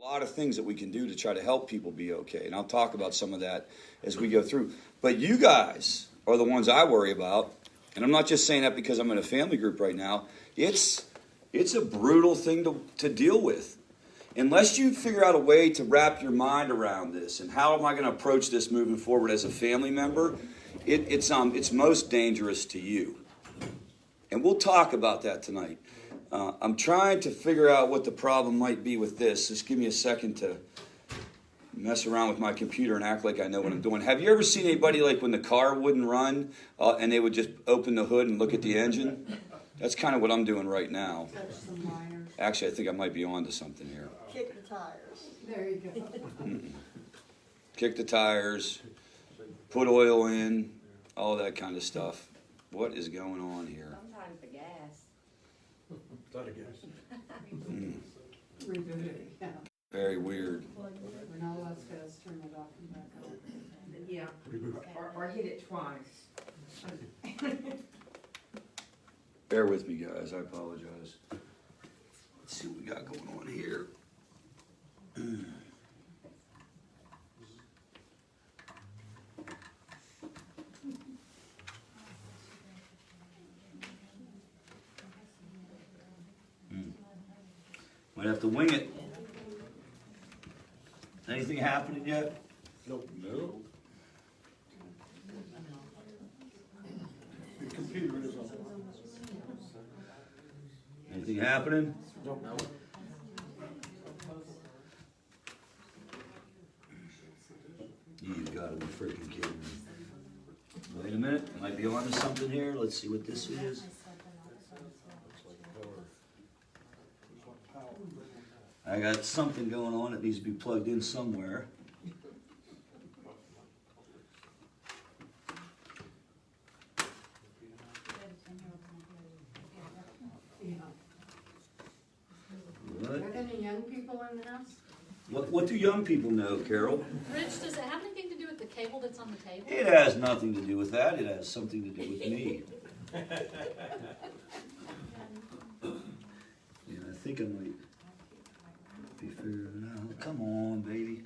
lot of things that we can do to try to help people be okay. And I'll talk about some of that as we go through. But you guys are the ones I worry about. And I'm not just saying that because I'm in a family group right now. It's a brutal thing to deal with. Unless you figure out a way to wrap your mind around this and how am I going to approach this moving forward as a family member, it's most dangerous to you. And we'll talk about that tonight. I'm trying to figure out what the problem might be with this. Just give me a second to mess around with my computer and act like I know what I'm doing. Have you ever seen anybody like when the car wouldn't run and they would just open the hood and look at the engine? That's kind of what I'm doing right now. Touch some wires. Actually, I think I might be onto something here. Kick the tires. There you go. Kick the tires, put oil in, all that kind of stuff. What is going on here? Sometimes the gas. It's not a guess. Reboot it, yeah. Very weird. We're not allowed to just turn it off and back on. Yeah, or hit it twice. Bear with me, guys. I apologize. Let's see what we got going on here. Might have to wing it. Anything happening yet? Nope. No. The computer is on. Anything happening? Nope. No. You've got to be freaking kidding me. Wait a minute. I might be onto something here. Let's see what this is. I got something going on that needs to be plugged in somewhere. Are there any young people in the house? What do young people know, Carol? Rich, does it have anything to do with the cable that's on the table? It has nothing to do with that. It has something to do with me. Yeah, I think I might be figuring it out. Come on, baby.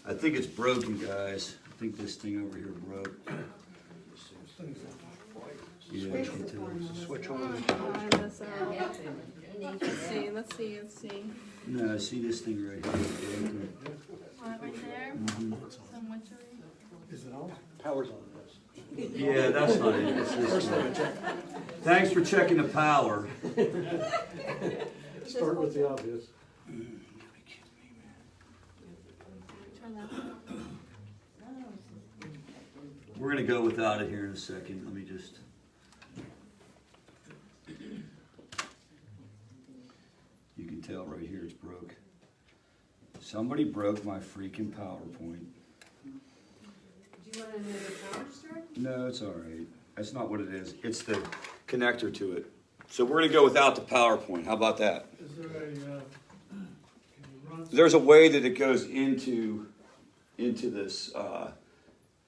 I think it's broken, guys. I think this thing over here broke. Yeah, I can tell. Switch on. Let's see. No, I see this thing right here. Right there? Mhm. Some witchery. Is it on? Power's on this. Yeah, that's not it. It's this one. Thanks for checking the power. Start with the obvious. Turn that on. We're going to go without it here in a second. Let me just... You can tell right here it's broke. Somebody broke my freaking PowerPoint. Do you want another power strip? No, it's all right. That's not what it is. It's the connector to it. So we're going to go without the PowerPoint. How about that? Is there a, can you run? There's a way that it goes into this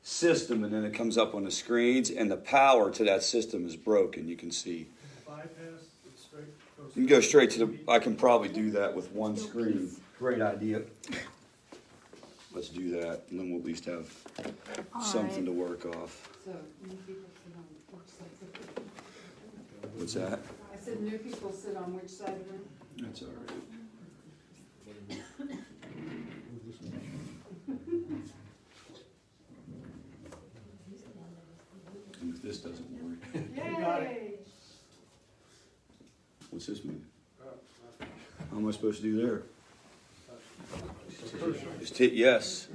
system, and then it comes up on the screens, and the power to that system is broken. You can see. Bypass, it's straight. You can go straight to the. I can probably do that with one screen. Great idea. Let's do that, and then we'll at least have something to work off. So, new people sit on which side of the room? What's that? I said new people sit on which side of the room? That's all right. And if this doesn't work, Yay! what's this mean? How am I supposed to do there? Just hit yes.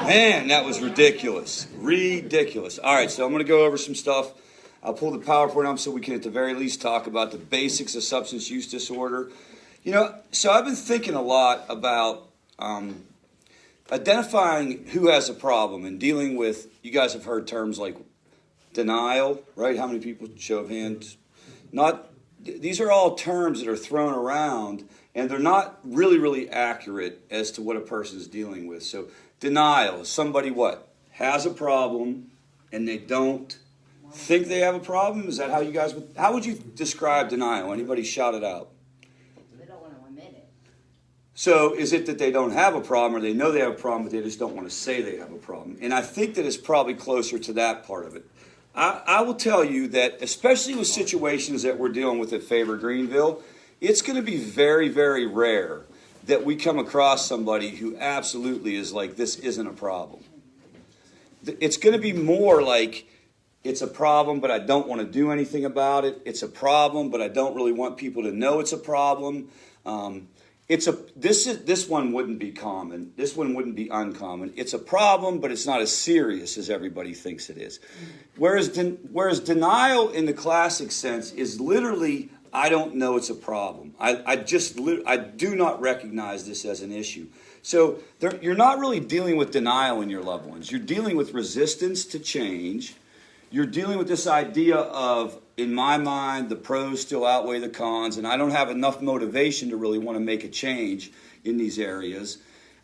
Man, that was ridiculous. Ridiculous. All right, so I'm going to go over some stuff. I'll pull the PowerPoint up so we can at the very least talk about the basics of substance use disorder. You know, so I've been thinking a lot about identifying who has a problem and dealing with, you guys have heard terms like denial, right? How many people, show of hands? Not, these are all terms that are thrown around, and they're not really, really accurate as to what a person is dealing with. So denial is somebody what? Has a problem, and they don't think they have a problem? Is that how you guys would, how would you describe denial? Anybody shout it out? They don't want to admit it. So is it that they don't have a problem, or they know they have a problem, but they just don't want to say they have a problem? And I think that it's probably closer to that part of it. I will tell you that, especially with situations that we're dealing with at Favor Greenville, it's going to be very, very rare that we come across somebody who absolutely is like, this isn't a problem. It's going to be more like, it's a problem, but I don't want to do anything about it. It's a problem, but I don't really want people to know it's a problem. This one wouldn't be common. This one wouldn't be uncommon. It's a problem, but it's not as serious as everybody thinks it is. Whereas denial in the classic sense is literally, I don't know it's a problem. I do not recognize this as an issue. So you're not really dealing with denial in your loved ones. You're dealing with resistance to change. You're dealing with this idea of, in my mind, the pros still outweigh the cons, and I don't have enough motivation to really want to make a change in these areas.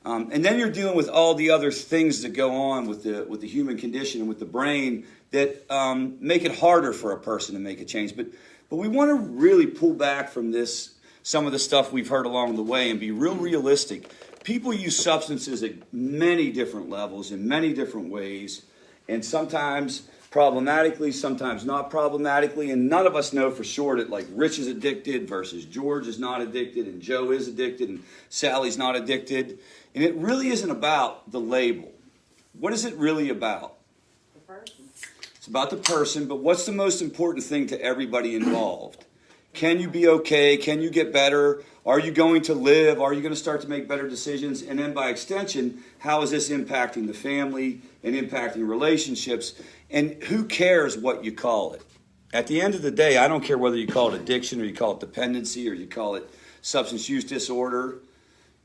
And then you're dealing with all the other things that go on with the human condition and with the brain that make it harder for a person to make a change. But we want to really pull back from this, some of the stuff we've heard along the way, and be real realistic. People use substances at many different levels, in many different ways, and sometimes problematically, sometimes not problematically, and none of us know for sure that like Rich is addicted versus George is not addicted, and Joe is addicted, and Sally's not addicted. And it really isn't about the label. What is it really about? The person. It's about the person, but what's the most important thing to everybody involved? Can you be okay? Can you get better? Are you going to live? Are you going to start to make better decisions? And then by extension, how is this impacting the family and impacting relationships? And who cares what you call it? At the end of the day, I don't care whether you call it addiction or you call it dependency or you call it substance use disorder.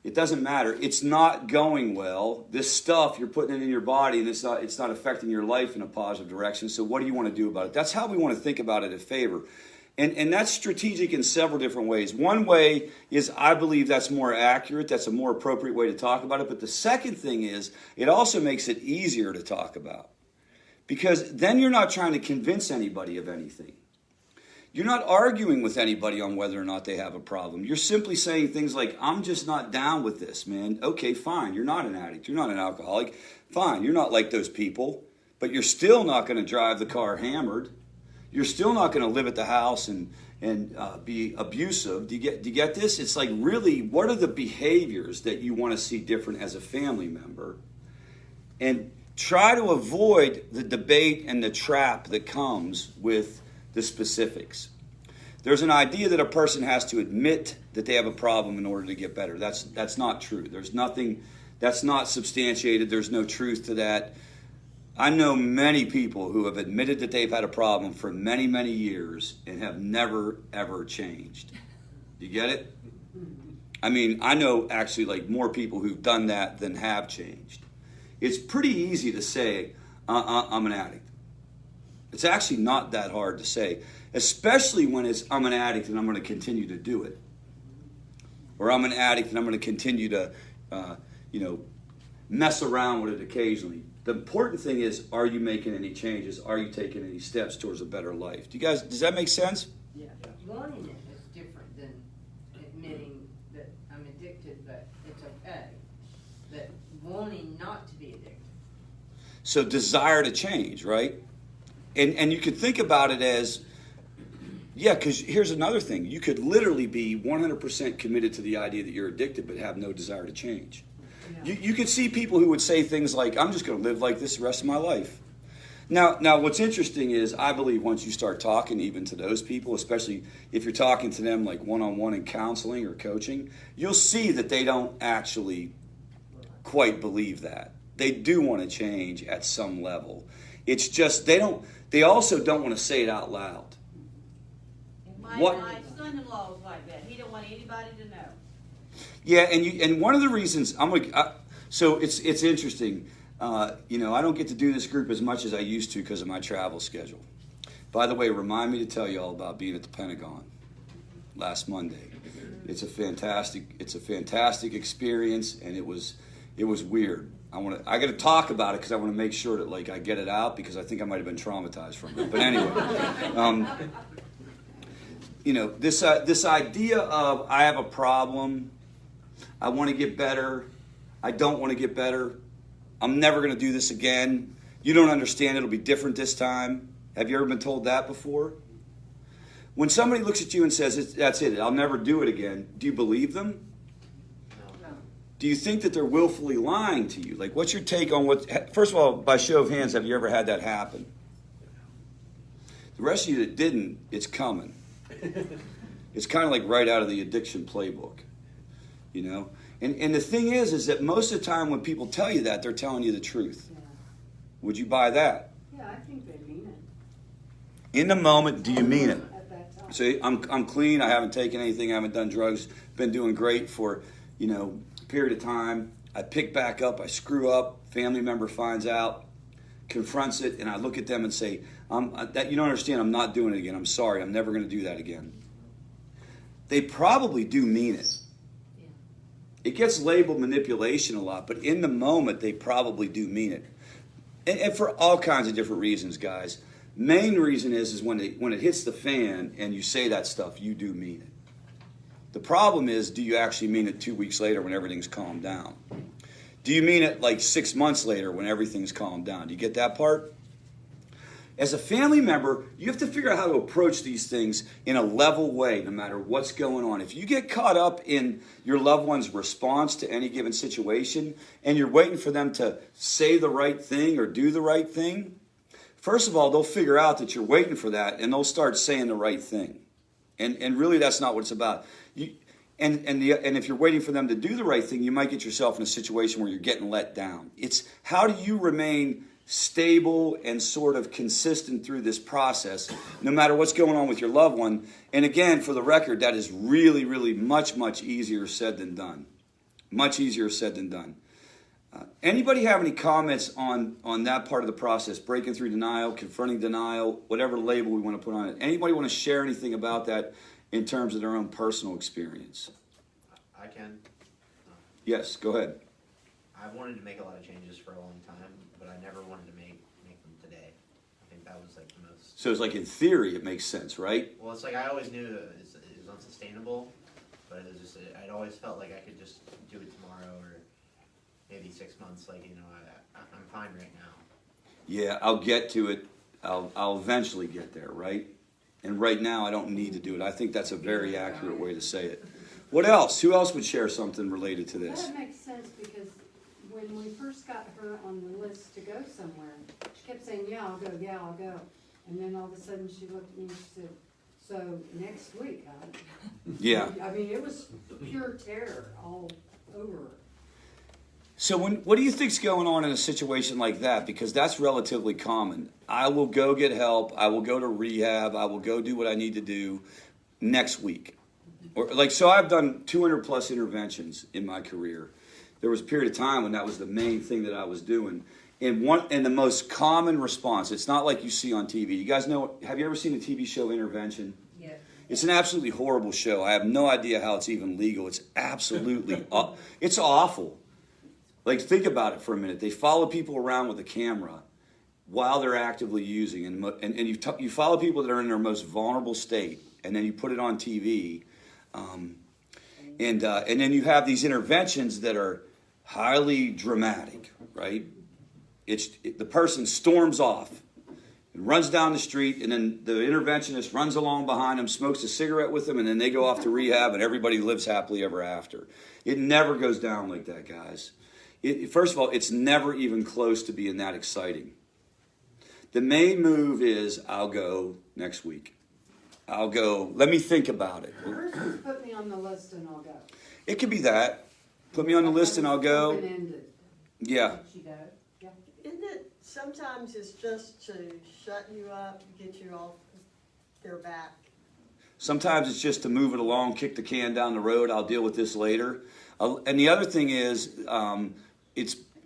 It doesn't matter. It's not going well. This stuff, you're putting it in your body, and it's not affecting your life in a positive direction. So what do you want to do about it? That's how we want to think about it at Favor. And that's strategic in several different ways. One way is, I believe that's more accurate. That's a more appropriate way to talk about it. But the second thing is, it also makes it easier to talk about. Because then you're not trying to convince anybody of anything. You're not arguing with anybody on whether or not they have a problem. You're simply saying things like, I'm just not down with this, man. Okay, fine. You're not an addict. You're not an alcoholic. Fine. You're not like those people. But you're still not going to drive the car hammered. You're still not going to live at the house and be abusive. Do you get this? It's like, really, what are the behaviors that you want to see different as a family member? And try to avoid the debate and the trap that comes with the specifics. There's an idea that a person has to admit that they have a problem in order to get better. That's not true. There's nothing, that's not substantiated. There's no truth to that. I know many people who have admitted that they've had a problem for many, many years and have never, ever changed. You get it? I mean, I know actually like more people who've done that than have changed. It's pretty easy to say, I'm an addict. It's actually not that hard to say, especially when it's, I'm an addict and I'm going to continue to do it. Or I'm an addict and I'm going to continue to, mess around with it occasionally. The important thing is, are you making any changes? Are you taking any steps towards a better life? Does that make sense? Yeah, wanting it is different than admitting that I'm addicted, but it's okay. But wanting not to be addicted. So desire to change, right? And you could think about it as, yeah, because here's another thing. You could literally be 100% committed to the idea that you're addicted but have no desire to change. You could see people who would say things like, I'm just going to live like this the rest of my life. Now, what's interesting is, I believe once you start talking even to those people, especially if you're talking to them like one-on-one in counseling or coaching, you'll see that they don't actually quite believe that. They do want to change at some level. It's just they also don't want to say it out loud. My son-in-law was like that. He didn't want anybody to know. Yeah, and one of the reasons so it's interesting. You know, I don't get to do this group as much as I used to because of my travel schedule. By the way, remind me to tell you all about being at the Pentagon last Monday. It's a fantastic experience, and it was weird. I got to talk about it because I want to make sure that like I get it out because I think I might have been traumatized from it. But anyway, you know, this idea of I have a problem, I want to get better, I don't want to get better, I'm never going to do this again. You don't understand, it'll be different this time. Have you ever been told that before? When somebody looks at you and says, that's it, I'll never do it again, do you believe them? No. Do you think that they're willfully lying to you? Like, what's your take on what, first of all, by show of hands, have you ever had that happen? The rest of you that didn't, it's coming. It's kind of like right out of the addiction playbook, you know? And the thing is that most of the time when people tell you that, they're telling you the truth. Yeah. Would you buy that? Yeah, I think they mean it. In the moment, do you mean it? At that time. See, I'm clean. I haven't taken anything. I haven't done drugs. Been doing great for, you know, a period of time. I pick back up. I screw up. Family member finds out, confronts it, and I look at them and say, "That you don't understand. I'm not doing it again. I'm sorry. I'm never going to do that again." They probably do mean it. It gets labeled manipulation a lot, but in the moment, they probably do mean it. And for all kinds of different reasons, guys. Main reason is when it hits the fan and you say that stuff, you do mean it. The problem is, do you actually mean it 2 weeks later when everything's calmed down? Do you mean it like 6 months later when everything's calmed down? Do you get that part? As a family member, you have to figure out how to approach these things in a level way, no matter what's going on. If you get caught up in your loved one's response to any given situation, and you're waiting for them to say the right thing or do the right thing, first of all, they'll figure out that you're waiting for that, and they'll start saying the right thing. And really, that's not what it's about. And if you're waiting for them to do the right thing, you might get yourself in a situation where you're getting let down. It's how do you remain stable and sort of consistent through this process, no matter what's going on with your loved one. And again, for the record, that is really, really much, much easier said than done. Much easier said than done. Anybody have any comments on that part of the process, breaking through denial, confronting denial, whatever label we want to put on it? Anybody want to share anything about that in terms of their own personal experience? I can. Yes, go ahead. I've wanted to make a lot of changes for a long time, but I never wanted to make them today. I think that was like the most. So it's like in theory it makes sense, right? Well, it's like I always knew it was unsustainable, but it was just I'd always felt like I could just do it tomorrow or maybe 6 months. Like I'm fine right now. Yeah, I'll get to it. I'll eventually get there, right? And right now I don't need to do it. I think that's a very accurate way to say it. What else? Who else would share something related to this? That makes sense because when we first got her on the list to go somewhere, she kept saying, yeah, I'll go. And then all of a sudden she looked at me and she said, so next week, huh? Yeah. I mean, it was pure terror all over her. So what do you think's going on in a situation like that? Because that's relatively common. I will go get help. I will go to rehab. I will go do what I need to do next week. Or so I've done 200 plus interventions in my career. There was a period of time when that was the main thing that I was doing. And the most common response, it's not like you see on TV. You guys know, have you ever seen a TV show, Intervention? Yeah. It's an absolutely horrible show. I have no idea how it's even legal. It's absolutely, it's awful. Like, think about it for a minute. They follow people around with a camera while they're actively using, and you follow people that are in their most vulnerable state, and then you put it on TV, and then you have these interventions that are highly dramatic, right? The person storms off and runs down the street, and then the interventionist runs along behind them, smokes a cigarette with them, and then they go off to rehab, and everybody lives happily ever after. It never goes down like that, guys. First of all, it's never even close to being that exciting. The main move is, I'll go next week. I'll go, let me think about it. Hers was put me on the list and I'll go. It could be that. Put me on the list and I'll go. Open-ended. Yeah. Did she go? Yeah. Isn't it, sometimes it's just to shut you up, get you off their back? Sometimes it's just to move it along, kick the can down the road. I'll deal with this later. And the other thing is,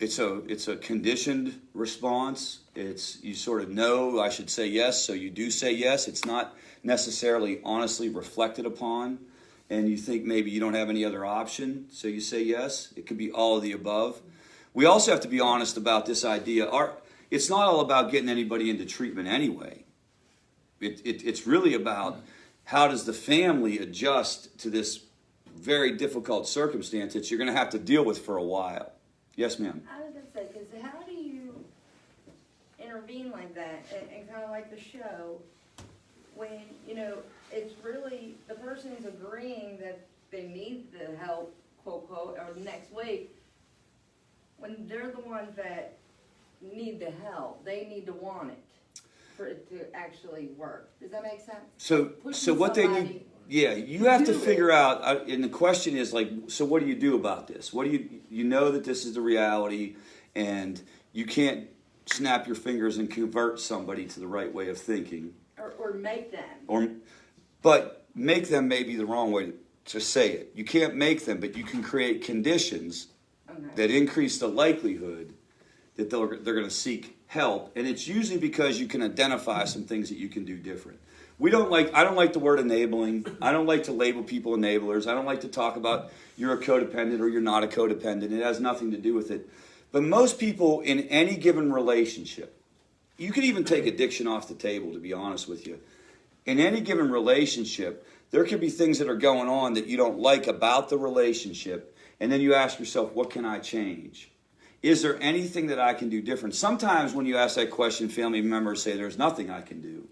it's a conditioned response. It's, you sort of know I should say yes, so you do say yes. It's not necessarily honestly reflected upon, and you think maybe you don't have any other option, so you say yes. It could be all of the above. We also have to be honest about this idea. It's not all about getting anybody into treatment anyway. It's really about how does the family adjust to this very difficult circumstance that you're going to have to deal with for a while. Yes, ma'am. I was gonna say, because how do you intervene like that, and kind of like the show, when, you know, it's really, the person's agreeing that they need the help, quote, quote, or next week, when they're the ones that need the help, they need to want it for it to actually work. Does that make sense? So Pushing what they somebody need, yeah, you have to do figure it. out, and the question is like, so what do you do about this? What do you know that this is the reality, and you can't snap your fingers and convert somebody to the right way of thinking. Or make them. But make them may be the wrong way to say it. You can't make them, but you can create conditions Okay. that increase the likelihood that they're going to seek help, and it's usually because you can identify some things that you can do different. I don't like the word enabling. I don't like to label people enablers. I don't like to talk about you're a codependent or you're not a codependent. It has nothing to do with it. But most people in any given relationship, you could even take addiction off the table, to be honest with you. In any given relationship, there could be things that are going on that you don't like about the relationship, and then you ask yourself, what can I change? Is there anything that I can do different? Sometimes when you ask that question, family members say there's nothing I can do.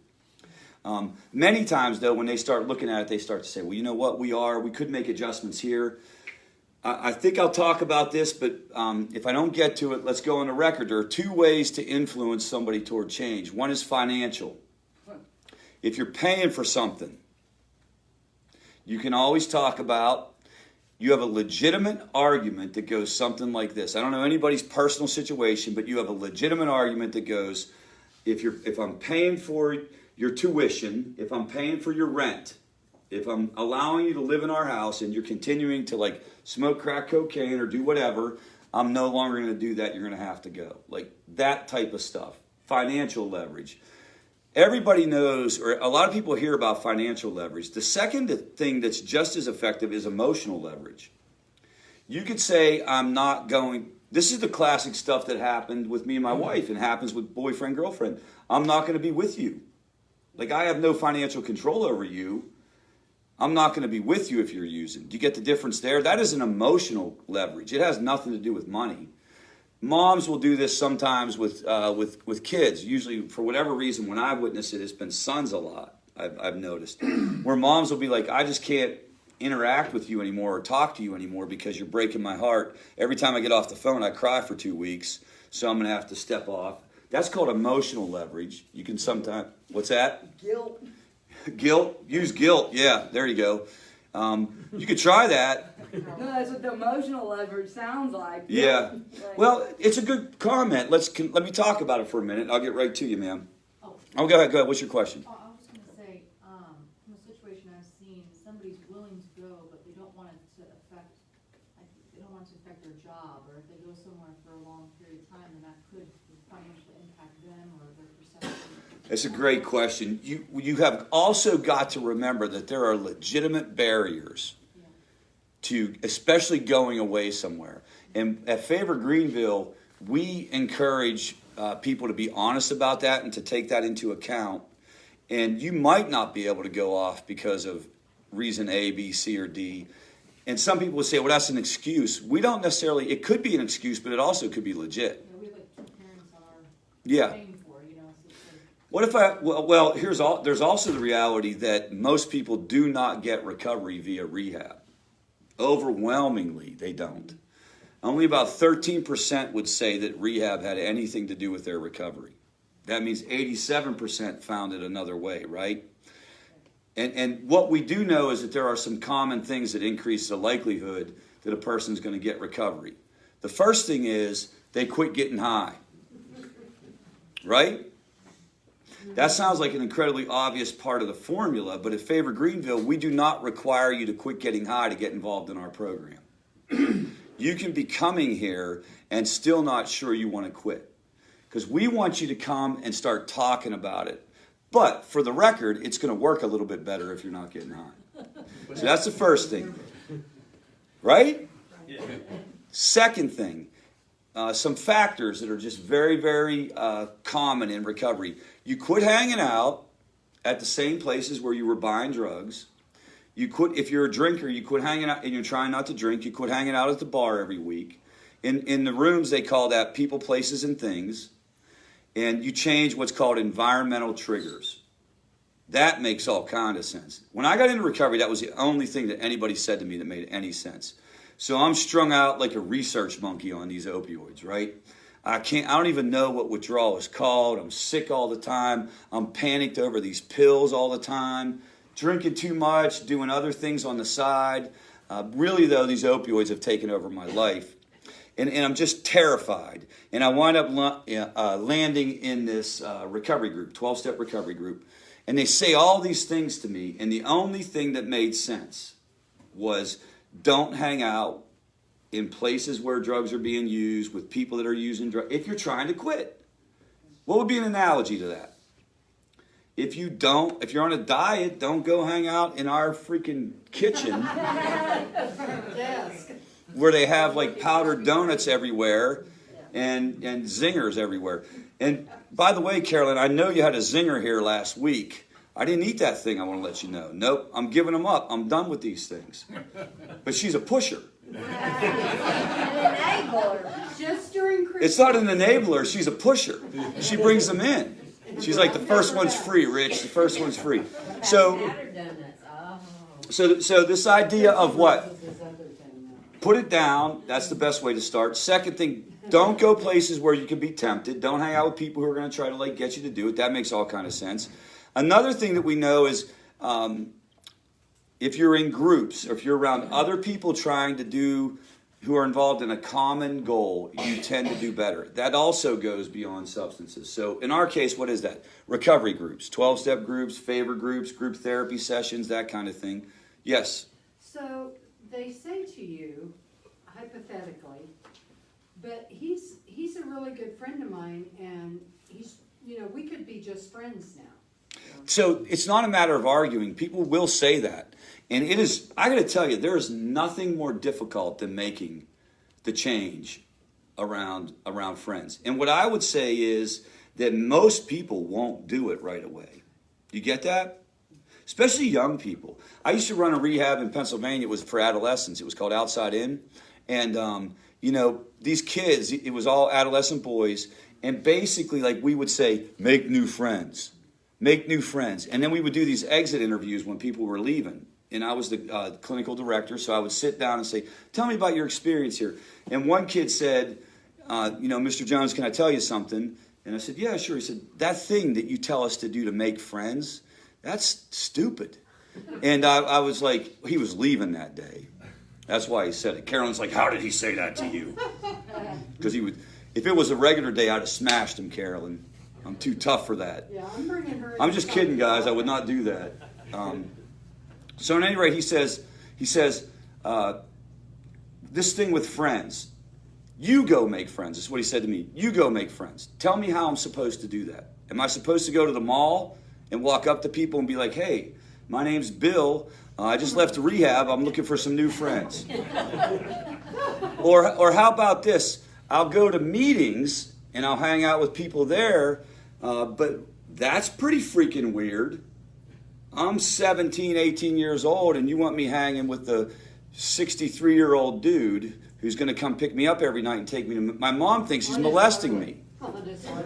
Many times, though, when they start looking at it, they start to say, well, you know what, we could make adjustments here. I think I'll talk about this, but if I don't get to it, let's go on the record. There are two ways to influence somebody toward change. One is financial. If you're paying for something, you can always talk about, you have a legitimate argument that goes something like this. I don't know anybody's personal situation, but you have a legitimate argument that goes, if I'm paying for your tuition, if I'm paying for your rent, if I'm allowing you to live in our house and you're continuing to like smoke crack cocaine or do whatever, I'm no longer going to do that. You're going to have to go. Like that type of stuff. Financial leverage. Everybody knows, or a lot of people hear about financial leverage. The second thing that's just as effective is emotional leverage. You could say, I'm not going, this is the classic stuff that happened with me and my wife and happens with boyfriend, girlfriend. I'm not going to be with you. Like I have no financial control over you. I'm not going to be with you if you're using. Do you get the difference there? That is an emotional leverage. It has nothing to do with money. Moms will do this sometimes with kids. Usually, for whatever reason, when I've witnessed it, it's been sons a lot, I've noticed. Where moms will be like, I just can't interact with you anymore or talk to you anymore because you're breaking my heart. Every time I get off the phone, I cry for 2 weeks, so I'm going to have to step off. That's called emotional leverage. You can sometimes, what's that? Guilt. Guilt? Use guilt. Yeah, there you go. You could try that. No, that's what the emotional leverage sounds like. Yeah. Like, Well, it's a good comment. Let me talk about it for a minute. I'll get right to you, ma'am. Oh, Go ahead. What's your question? I was just gonna say, from a situation I've seen, somebody's willing to go, but they don't want it to affect, they don't want it to affect their job, or if they go somewhere for a long period of time, then that could financially impact them or their perception. It's a great question. You have also got to remember that there are legitimate barriers to, especially going away somewhere. And at Favor Greenville, we encourage people to be honest about that and to take that into account. And you might not be able to go off because of reason A, B, C, or D. And some people would say, well, that's an excuse. We don't necessarily, it could be an excuse, but it also could be legit. We have like 2 parents on our Yeah. paying for, you know, so it's like, What if there's also the reality that most people do not get recovery via rehab. Overwhelmingly, they don't. Only about 13% would say that rehab had anything to do with their recovery. That means 87% found it another way, right? And what we do know is that there are some common things that increase the likelihood that a person's going to get recovery. The first thing is they quit getting high, right? That sounds like an incredibly obvious part of the formula, but at Favor Greenville, we do not require you to quit getting high to get involved in our program. you can be coming here and still not sure you want to quit. Because we want you to come and start talking about it. But for the record, it's going to work a little bit better if you're not getting high. So that's the first thing. Right? Yeah. Second thing, some factors that are just very, very common in recovery. You quit hanging out at the same places where you were buying drugs. You quit, if you're a drinker, you quit hanging out and you're trying not to drink. You quit hanging out at the bar every week. In the rooms, they call that people, places, and things. And you change what's called environmental triggers. That makes all kind of sense. When I got into recovery, that was the only thing that anybody said to me that made any sense. So I'm strung out like a research monkey on these opioids, right? I don't even know what withdrawal is called. I'm sick all the time. I'm panicked over these pills all the time. Drinking too much, doing other things on the side. Really, though, these opioids have taken over my life. And I'm just terrified. And I wind up landing in this recovery group, 12-step recovery group. And they say all these things to me. And the only thing that made sense was don't hang out in places where drugs are being used with people that are using drugs. If you're trying to quit, what would be an analogy to that? If you're on a diet, don't go hang out in our freaking kitchen where they have like powdered donuts everywhere and zingers everywhere. And by the way, Carolyn, I know you had a zinger here last week. I didn't eat that thing, I want to let you know. Nope, I'm giving them up. I'm done with these things. But she's a pusher. An enabler. Just during Christmas. It's not an enabler, she's a pusher. She brings them in. She's like, the first one's free, Rich. The first one's free. So this idea of what? Put it down. That's the best way to start. Second thing, don't go places where you can be tempted. Don't hang out with people who are going to try to like get you to do it. That makes all kind of sense. Another thing that we know is if you're in groups or if you're around other people trying to do who are involved in a common goal, you tend to do better. That also goes beyond substances. So in our case, what is that? Recovery groups, 12-step groups, favor groups, group therapy sessions, that kind of thing. Yes? So they say to you, hypothetically, but he's a really good friend of mine, and we could be just friends now. So it's not a matter of arguing. People will say that. And it is, I got to tell you, there is nothing more difficult than making the change around friends. And what I would say is that most people won't do it right away. You get that? Especially young people. I used to run a rehab in Pennsylvania. It was for adolescents. It was called Outside In. And, these kids, it was all adolescent boys. And basically, like we would say, make new friends. Make new friends. And then we would do these exit interviews when people were leaving. And I was the clinical director, so I would sit down and say, tell me about your experience here. And one kid said, Mr. Jones, can I tell you something? And I said, yeah, sure. He said, that thing that you tell us to do to make friends, that's stupid. And I was like, he was leaving that day. That's why he said it. Carolyn's like, how did he say that to you? Because if it was a regular day, I'd have smashed him, Carolyn. I'm too tough for that. Yeah, I'm bringing her. I'm just kidding, guys. I would not do that. So at any rate, he says, this thing with friends, you go make friends. That's what he said to me. You go make friends. Tell me how I'm supposed to do that. Am I supposed to go to the mall and walk up to people and be like, hey, my name's Bill. I just left rehab. I'm looking for some new friends. Or how about this? I'll go to meetings and I'll hang out with people there, but that's pretty freaking weird. I'm 17, 18 years old, and you want me hanging with the 63-year-old dude who's going to come pick me up every night and take me to... My mom thinks he's molesting me.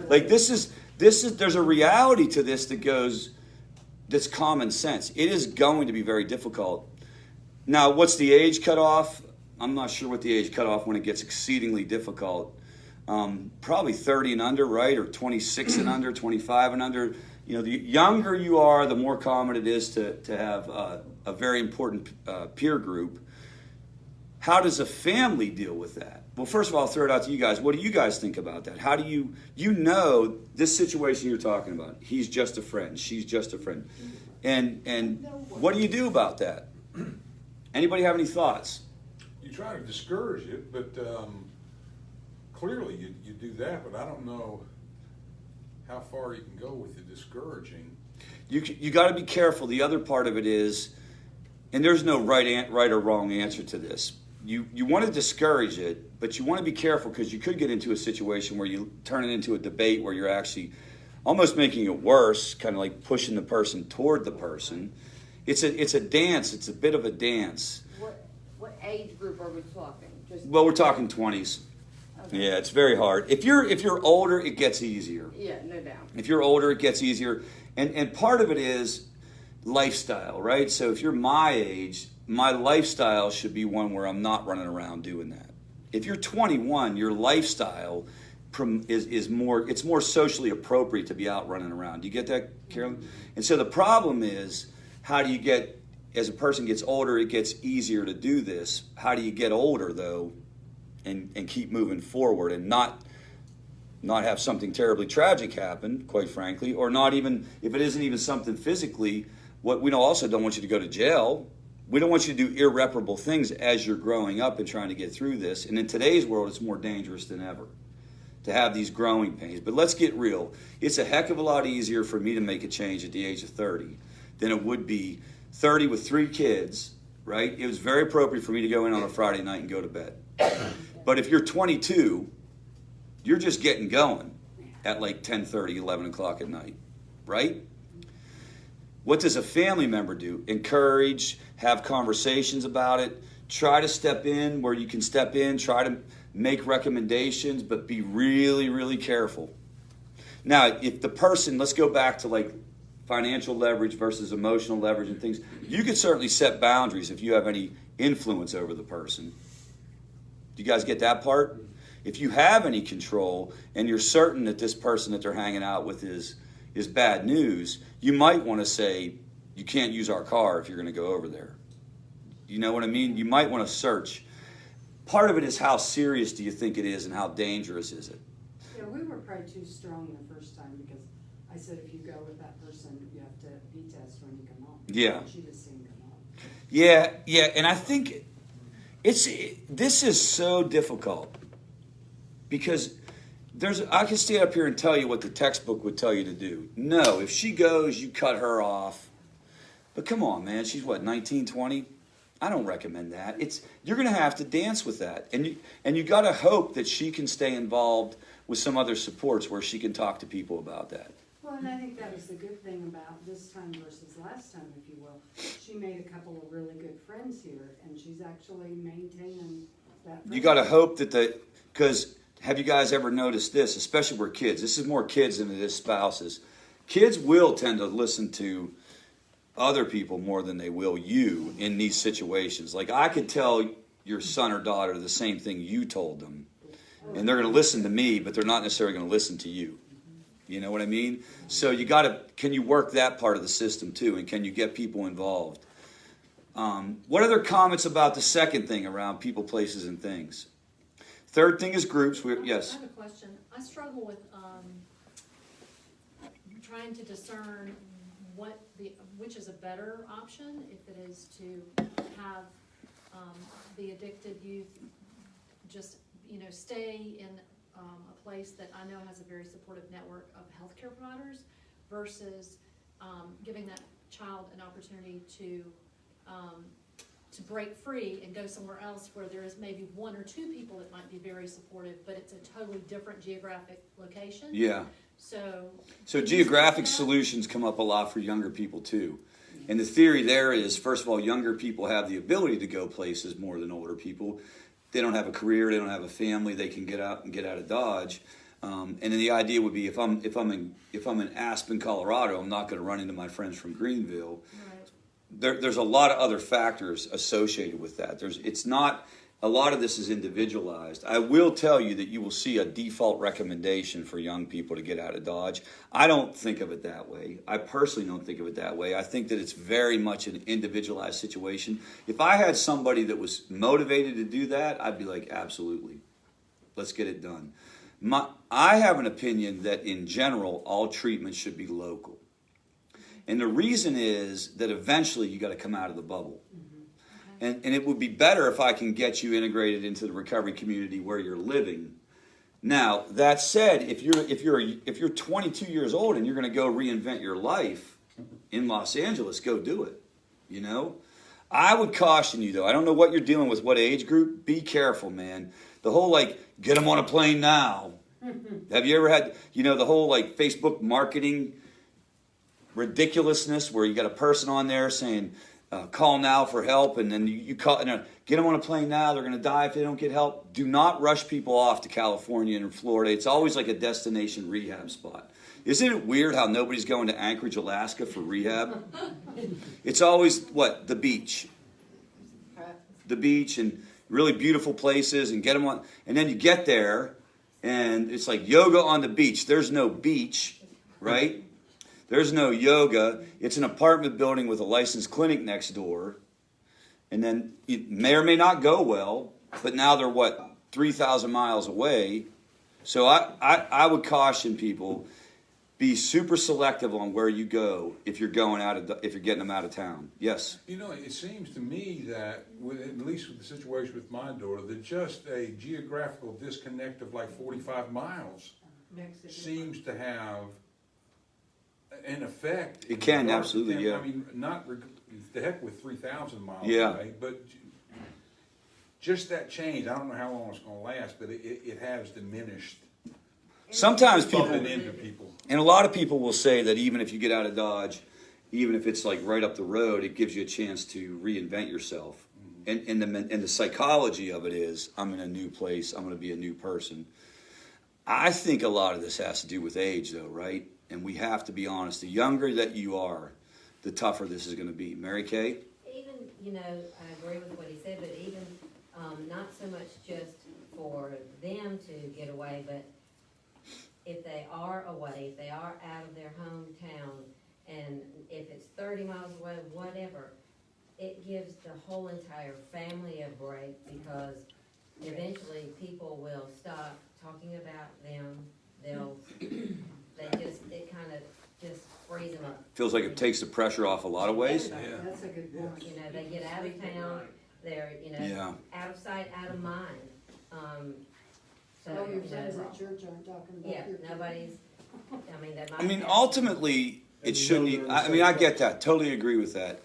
Like, there's a reality to this that's common sense. It is going to be very difficult. Now, what's the age cutoff? I'm not sure what the age cutoff when it gets exceedingly difficult. Probably 30 and under, right? Or 26 and under, 25 and under. The younger you are, the more common it is to have a very important peer group. How does a family deal with that? Well, first of all, I'll throw it out to you guys. What do you guys think about that? How do you this situation you're talking about? He's just a friend. She's just a friend. And what do you do about that? Anybody have any thoughts? you try to discourage it, but clearly you do that, but I don't know how far you can go with the discouraging. You got to be careful. The other part of it is, and there's no right or wrong answer to this. You want to discourage it, but you want to be careful because you could get into a situation where you turn it into a debate where you're actually almost making it worse, kind of like pushing the person toward the person. It's a dance. It's a bit of a dance. What age group are we talking? Just Well, we're talking 20s. okay. Yeah, it's very hard. If you're older, it gets easier. Yeah, no doubt. If you're older, it gets easier. And part of it is lifestyle, right? So if you're my age, my lifestyle should be one where I'm not running around doing that. If you're 21, your lifestyle is more, it's more socially appropriate to be out running around. Do you get that, Carolyn? And so the problem is, how do you get, as a person gets older, it gets easier to do this. How do you get older, though, and keep moving forward and not have something terribly tragic happen, quite frankly, or not even, if it isn't even something physically, what we also don't want you to go to jail. We don't want you to do irreparable things as you're growing up and trying to get through this. And in today's world, it's more dangerous than ever to have these growing pains. But let's get real. It's a heck of a lot easier for me to make a change at the age of 30 than it would be 30 with 3 kids, right? It was very appropriate for me to go in on a Friday night and go to bed. But if you're 22, you're just getting going at like 10:30, 11 o'clock at night, right? What does a family member do? Encourage, have conversations about it, try to step in where you can step in, try to make recommendations, but be really, really careful. Now, if the person, let's go back to like financial leverage versus emotional leverage and things, you could certainly set boundaries if you have any influence over the person. Do you guys get that part? If you have any control and you're certain that this person that they're hanging out with is bad news, you might want to say, you can't use our car if you're going to go over there. You know what I mean? You might want to search. Part of it is, how serious do you think it is and how dangerous is it? Yeah, we were probably too strong the first time because I said if you go with that person, you have to B-test when you come home. Yeah. She just didn't come home. Yeah, and I think this is so difficult because I can stand up here and tell you what the textbook would tell you to do. No, if she goes, you cut her off. But come on, man, she's what, 19, 20? I don't recommend that. You're going to have to dance with that, and you got to hope that she can stay involved with some other supports where she can talk to people about that. Well, and I think that was the good thing about this time versus last time, if you will. She made a couple of really good friends here, and she's actually maintaining that. You got to hope that because have you guys ever noticed this, especially where kids, this is more kids than it is spouses. Kids will tend to listen to other people more than they will you in these situations. Like, I could tell your son or daughter the same thing you told them, and they're going to listen to me, but they're not necessarily going to listen to you. You know what I mean? So can you work that part of the system too, and can you get people involved? What other comments about the second thing around people, places, and things? Third thing is groups. Yes? I have a question. I struggle with trying to discern which is a better option, if it is to have the addicted youth just stay in a place that I know has a very supportive network of healthcare providers versus giving that child an opportunity to break free and go somewhere else where there is maybe 1 or 2 people that might be very supportive, but it's a totally different geographic location. Yeah. So geographic solutions come up a lot for younger people too. And the theory there is, first of all, younger people have the ability to go places more than older people. They don't have a career, they don't have a family, they can get out and get out of Dodge. And then the idea would be, if I'm in Aspen, Colorado, I'm not going to run into my friends from Greenville. Right. There's a lot of other factors associated with that. A lot of this is individualized. I will tell you that you will see a default recommendation for young people to get out of Dodge. I don't think of it that way. I personally don't think of it that way. I think that it's very much an individualized situation. If I had somebody that was motivated to do that, I'd be like, absolutely. Let's get it done. I have an opinion that in general, all treatment should be local. And the reason is that eventually you got to come out of the bubble. and it would be better if I can get you integrated into the recovery community where you're living. Now, that said, if you're 22 years old and you're going to go reinvent your life in Los Angeles, go do it. You know, I would caution you though. I don't know what you're dealing with, what age group. Be careful, man. The whole like get them on a plane now. Have you ever had, the whole like Facebook marketing ridiculousness where you got a person on there saying, call now for help, and then you call, get them on a plane now, they're going to die if they don't get help. Do not rush people off to California and Florida. It's always like a destination rehab spot. Isn't it weird how nobody's going to Anchorage, Alaska for rehab? It's always, the beach. The beach and really beautiful places, and get them on, and then you get there, and it's like yoga on the beach. There's no beach, right? There's no yoga. It's an apartment building with a licensed clinic next door. And then it may or may not go well, but now they're 3,000 miles away. So I would caution people, be super selective on where you go if you're getting them out of town. Yes. It seems to me that, at least with the situation with my daughter, that just a geographical disconnect of like 45 miles seems to have an effect. It can, absolutely, yeah. I mean, not the heck with 3,000 miles Yeah. away, but just that change, I don't know how long it's going to last, but it has diminished. Sometimes people, bumping into people. And a lot of people will say that even if you get out of Dodge, even if it's like right up the road, it gives you a chance to reinvent yourself. And the psychology of it is, I'm in a new place, I'm going to be a new person. I think a lot of this has to do with age, though, right? And we have to be honest. The younger that you are, the tougher this is going to be. Mary Kay? Even, I agree with what he said, but even not so much just for them to get away, but if they are away, if they are out of their hometown, and if it's 30 miles away, whatever, it gives the whole entire family a break, because eventually people will stop talking about them. It kind of just frees them up. Feels like it takes the pressure off a lot of ways. Yeah. That's a good point. They get out of town, they're, out of sight, out of mind. All your friends at church aren't talking about Yeah, your kids. nobody's, they might have- Ultimately, it shouldn't. I get that. Totally agree with that.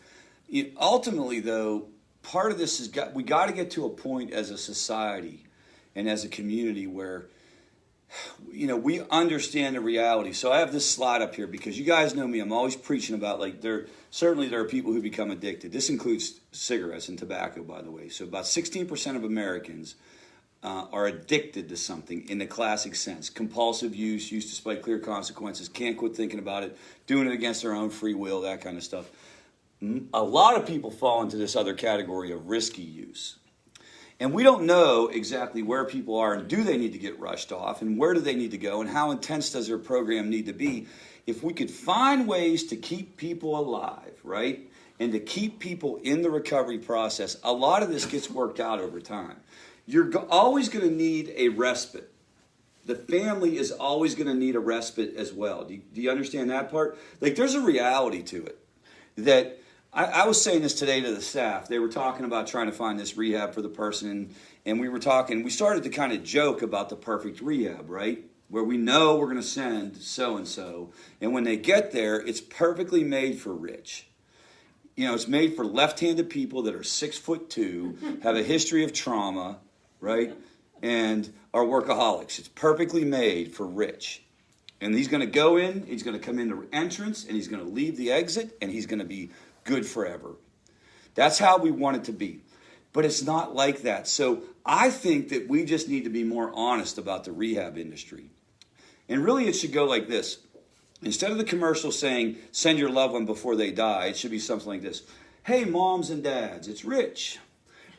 Ultimately, though, part of this is we got to get to a point as a society and as a community where, we understand the reality. So I have this slide up here because you guys know me. I'm always preaching about there are people who become addicted. This includes cigarettes and tobacco, by the way. So about 16% of Americans are addicted to something in the classic sense. Compulsive use despite clear consequences, can't quit thinking about it, doing it against their own free will, that kind of stuff. A lot of people fall into this other category of risky use. And we don't know exactly where people are and do they need to get rushed off and where do they need to go and how intense does their program need to be. If we could find ways to keep people alive, right, and to keep people in the recovery process, a lot of this gets worked out over time. You're always going to need a respite. The family is always going to need a respite as well. Do you understand that part? There's a reality to it. That I was saying this today to the staff. They were talking about trying to find this rehab for the person, and we started to kind of joke about the perfect rehab, right? Where we know we're going to send so-and-so, and when they get there, it's perfectly made for rich. It's made for left-handed people that are 6'2", have a history of trauma, right? And are workaholics. It's perfectly made for rich. And he's going to go in, he's going to come in the entrance, and he's going to leave the exit, and he's going to be good forever. That's how we want it to be. But it's not like that. So I think that we just need to be more honest about the rehab industry. And really it should go like this. Instead of the commercial saying, send your loved one before they die, it should be something like this. Hey, moms and dads, it's Rich.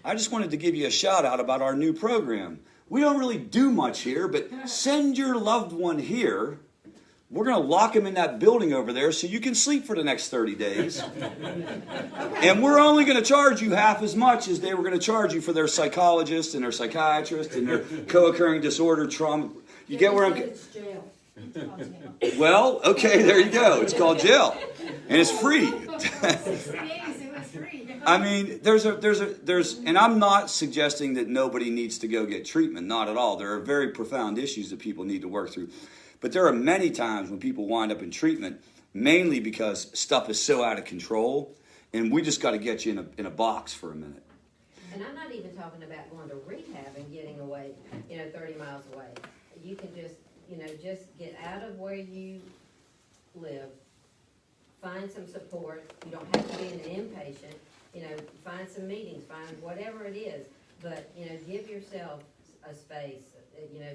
I just wanted to give you a shout out about our new program. We don't really do much here, but send your loved one here. We're going to lock them in that building over there so you can sleep for the next 30 days. And we're only going to charge you half as much as they were going to charge you for their psychologist and their psychiatrist and their co-occurring disorder trauma. You get where I'm going? It's jail. Well, okay, there you go. It's called jail. And it's free. 6 days, it was free. I mean, there's, and I'm not suggesting that nobody needs to go get treatment, not at all. There are very profound issues that people need to work through. But there are many times when people wind up in treatment, mainly because stuff is so out of control, and we just got to get you in a box for a minute. And I'm not even talking about going to rehab and getting away, 30 miles away. You can just get out of where you live, find some support. You don't have to be an inpatient, find some meetings, find whatever it is. But, give yourself a space,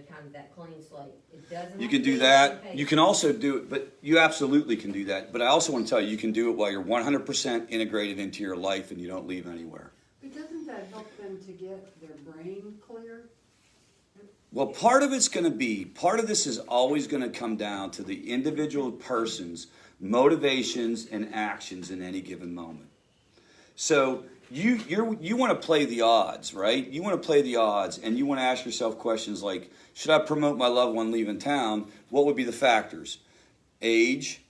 kind of that clean slate. It doesn't. You can do that. You can also do it, but you absolutely can do that. But I also want to tell you, you can do it while you're 100% integrated into your life and you don't leave anywhere. But doesn't that help them to get their brain clear? Well, part of this is always going to come down to the individual person's motivations and actions in any given moment. So you want to play the odds, right? You want to play the odds, and you want to ask yourself questions like, should I promote my loved one leaving town? What would be the factors? Age.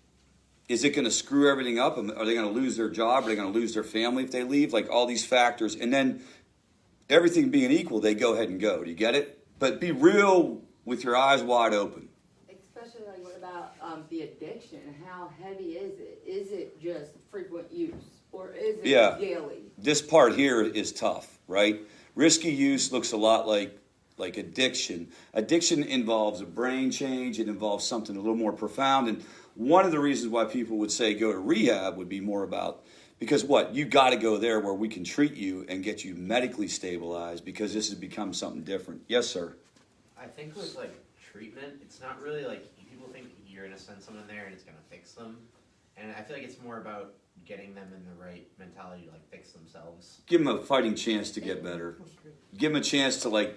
Is it going to screw everything up? Are they going to lose their job? Are they going to lose their family if they leave? Like all these factors. And then everything being equal, they go ahead and go. Do you get it? But be real with your eyes wide open. Especially like what about the addiction? How heavy is it? Is it just frequent use or is it daily? This part here is tough, right? Risky use looks a lot like addiction. Addiction involves a brain change. It involves something a little more profound. And one of the reasons why people would say go to rehab would be more about, because you got to go there where we can treat you and get you medically stabilized, because this has become something different. Yes, sir. I think with treatment, it's not really people think you're gonna send someone there and it's gonna fix them, and I feel like it's more about getting them in the right mentality to fix themselves. Give them a fighting chance to get better. Give them a chance to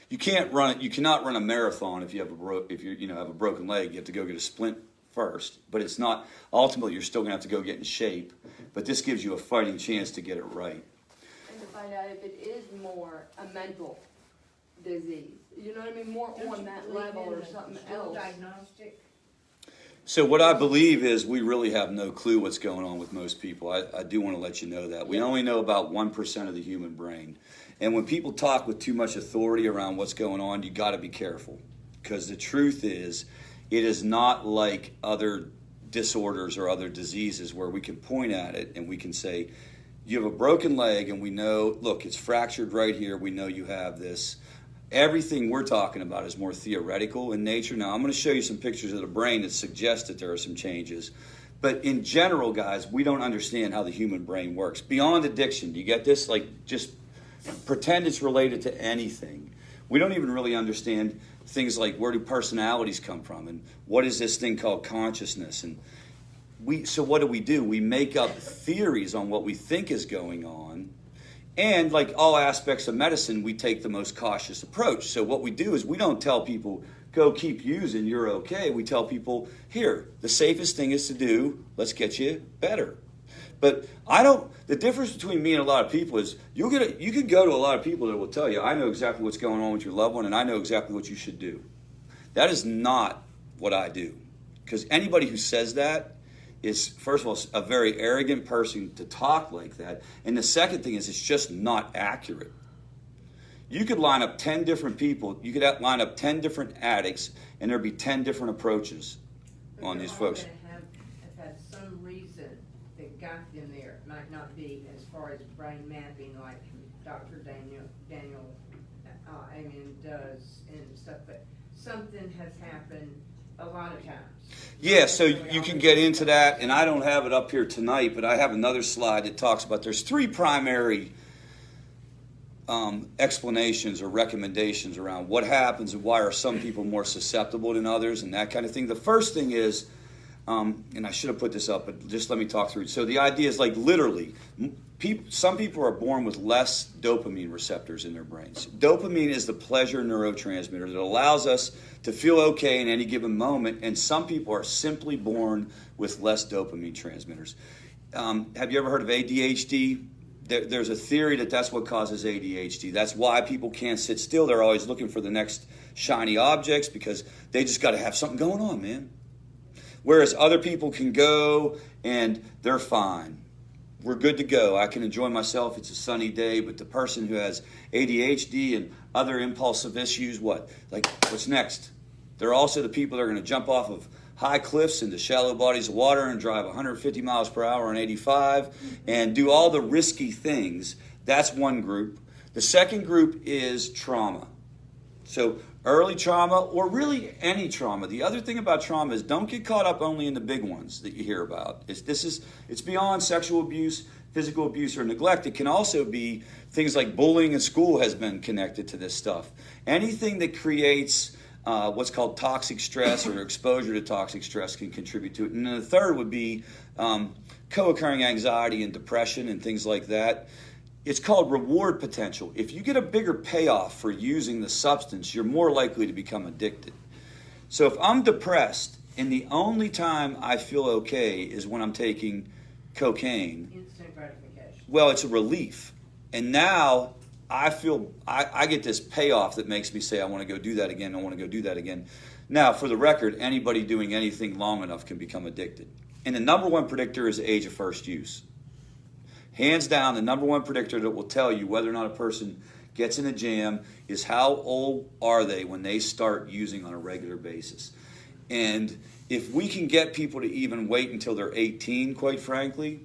you cannot run a marathon if you have have a broken leg. You have to go get a splint first, but it's not, ultimately you're still gonna have to go get in shape, but this gives you a fighting chance to get it right. And to find out if it is more a mental disease, you know what I mean, more on that level or something else. Diagnostic. So what I believe is we really have no clue what's going on with most people. I do want to let you know that. We only know about 1% of the human brain. And when people talk with too much authority around what's going on, you got to be careful. Because the truth is, it is not like other disorders or other diseases where we can point at it and we can say, you have a broken leg and we know, look, it's fractured right here. We know you have this. Everything we're talking about is more theoretical in nature. Now, I'm going to show you some pictures of the brain that suggest that there are some changes. But in general, guys, we don't understand how the human brain works. Beyond addiction, do you get this? Just pretend it's related to anything. We don't even really understand things like where do personalities come from and what is this thing called consciousness. And so what do? We make up theories on what we think is going on. And like all aspects of medicine, we take the most cautious approach. So what we do is we don't tell people, go keep using, you're okay. We tell people, here, the safest thing is to do, let's get you better. But the difference between me and a lot of people is you could go to a lot of people that will tell you, I know exactly what's going on with your loved one and I know exactly what you should do. That is not what I do. Because anybody who says that is, first of all, a very arrogant person to talk like that. And the second thing is it's just not accurate. You could line up 10 different people, you could line up 10 different addicts, and there'd be 10 different approaches on these folks. Have had some reason that got them there. It might not be as far as brain mapping like Dr. Daniel Amen does and stuff, but something has happened a lot of times. Yeah, so you can get into that, and I don't have it up here tonight, but I have another slide that talks about there's 3 primary explanations or recommendations around what happens and why are some people more susceptible than others and that kind of thing. The first thing is, and I should have put this up, but just let me talk through it. So the idea is literally, some people are born with less dopamine receptors in their brains. Dopamine is the pleasure neurotransmitter that allows us to feel okay in any given moment, and some people are simply born with less dopamine transmitters. Have you ever heard of ADHD? There's a theory that that's what causes ADHD. That's why people can't sit still. They're always looking for the next shiny objects because they just got to have something going on, man. Whereas other people can go and they're fine. We're good to go. I can enjoy myself. It's a sunny day. But the person who has ADHD and other impulsive issues, what? Like, what's next? They're also the people that are going to jump off of high cliffs into shallow bodies of water and drive 150 miles per hour on 85 and do all the risky things. That's one group. The second group is trauma. So early trauma, or really any trauma. The other thing about trauma is don't get caught up only in the big ones that you hear about. It's beyond sexual abuse, physical abuse, or neglect. It can also be things like bullying in school has been connected to this stuff. Anything that creates what's called toxic stress or exposure to toxic stress can contribute to it. And then the third would be co-occurring anxiety and depression and things like that. It's called reward potential. If you get a bigger payoff for using the substance, you're more likely to become addicted. So if I'm depressed and the only time I feel okay is when I'm taking cocaine, Instant gratification. well, it's a relief. And now I feel I get this payoff that makes me say, I want to go do that again. I want to go do that again. Now, for the record, anybody doing anything long enough can become addicted. And the number one predictor is the age of first use. Hands down, the number one predictor that will tell you whether or not a person gets in a jam is how old are they when they start using on a regular basis. And if we can get people to even wait until they're 18, quite frankly,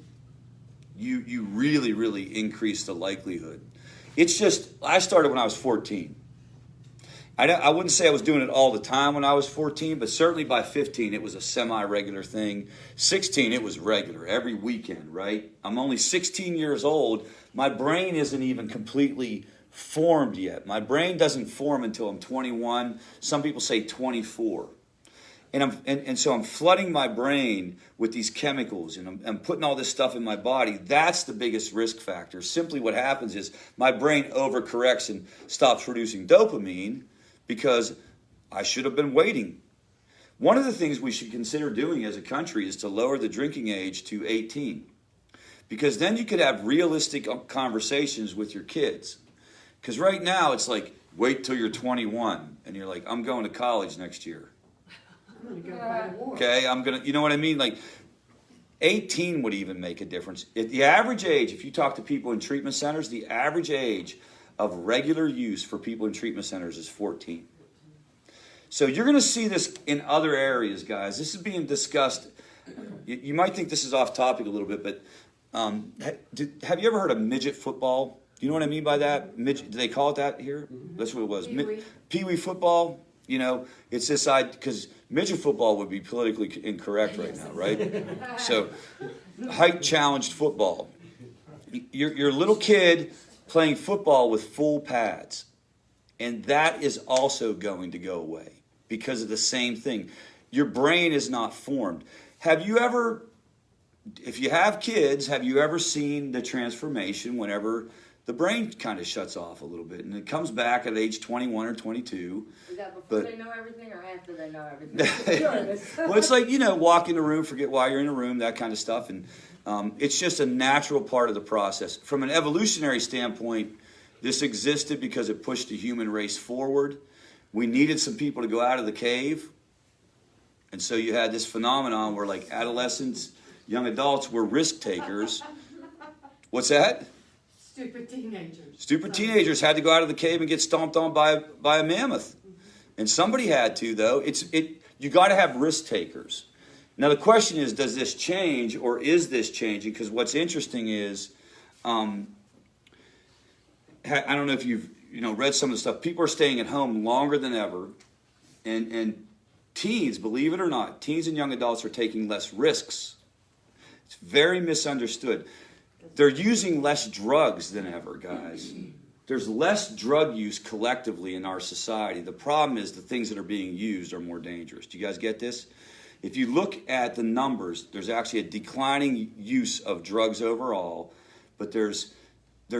you really, really increase the likelihood. It's just, I started when I was 14. I wouldn't say I was doing it all the time when I was 14, but certainly by 15 it was a semi-regular thing. 16 it was regular, every weekend, right? I'm only 16 years old. My brain isn't even completely formed yet. My brain doesn't form until I'm 21. Some people say 24. And so I'm flooding my brain with these chemicals, and I'm putting all this stuff in my body. That's the biggest risk factor. Simply what happens is my brain overcorrects and stops producing dopamine because I should have been waiting. One of the things we should consider doing as a country is to lower the drinking age to 18. Because then you could have realistic conversations with your kids. Because right now it's like, wait till you're 21. And you're like, I'm going to college next year. I'm gonna go fight a war. Okay, you know what I mean? Like 18 would even make a difference. The average age, if you talk to people in treatment centers, the average age of regular use for people in treatment centers is 14. So you're going to see this in other areas, guys. This is being discussed. You might think this is off topic a little bit, but have you ever heard of midget football? Do you know what I mean by that? Midget, do they call it that here? That's what it was. Pee-wee football. You know, it's this side, because midget football would be politically incorrect right now, right? So, height challenged football. You're a little kid playing football with full pads. And that is also going to go away because of the same thing. Your brain is not formed. Have you ever, if you have kids, have you ever seen the transformation whenever the brain kind of shuts off a little bit and it comes back at age 21 or 22? Is that before they know everything or after they know everything? Well, it's like, walk in a room, forget why you're in a room, that kind of stuff. And it's just a natural part of the process. From an evolutionary standpoint, this existed because it pushed the human race forward. We needed some people to go out of the cave. And so you had this phenomenon where, like, adolescents, young adults were risk takers. What's that? Stupid teenagers. Stupid teenagers had to go out of the cave and get stomped on by a mammoth. And somebody had to, though. You got to have risk takers. Now, the question is, does this change, or is this changing? Because what's interesting is, I don't know if you've read some of the stuff. People are staying at home longer than ever. And teens, believe it or not, teens and young adults are taking less risks. It's very misunderstood. They're using less drugs than ever, guys. There's less drug use collectively in our society. The problem is the things that are being used are more dangerous. Do you guys get this? If you look at the numbers, there's actually a declining use of drugs overall, but there's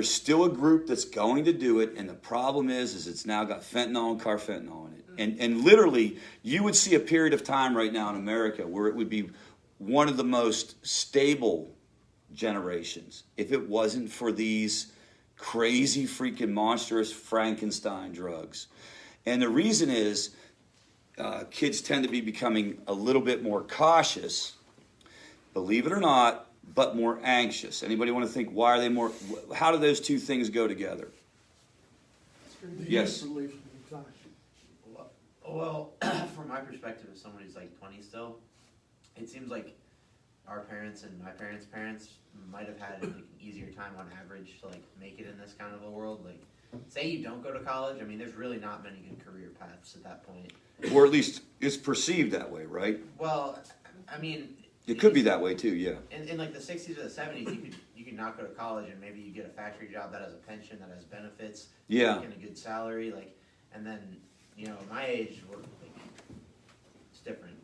still a group that's going to do it, and the problem is it's now got fentanyl and carfentanil in it. And literally, you would see a period of time right now in America where it would be one of the most stable generations if it wasn't for these crazy, freaking monstrous Frankenstein drugs. And the reason is, kids tend to be becoming a little bit more cautious, believe it or not, but more anxious. Anybody want to think why are they more? How do those two things go together? Yes. Well, from my perspective, as someone who's like 20 still, it seems like our parents and my parents' parents might have had like, an easier time on average to like make it in this kind of a world. Like, say you don't go to college, I mean, there's really not many good career paths at that point. Or at least it's perceived that way, right? Well, I mean, It could be that way too, yeah. in like the 60s or the 70s, you could not go to college and maybe you get a factory job that has a pension, that has benefits, Yeah. making a good salary, like, and then, you know, my age, we're like, it's different.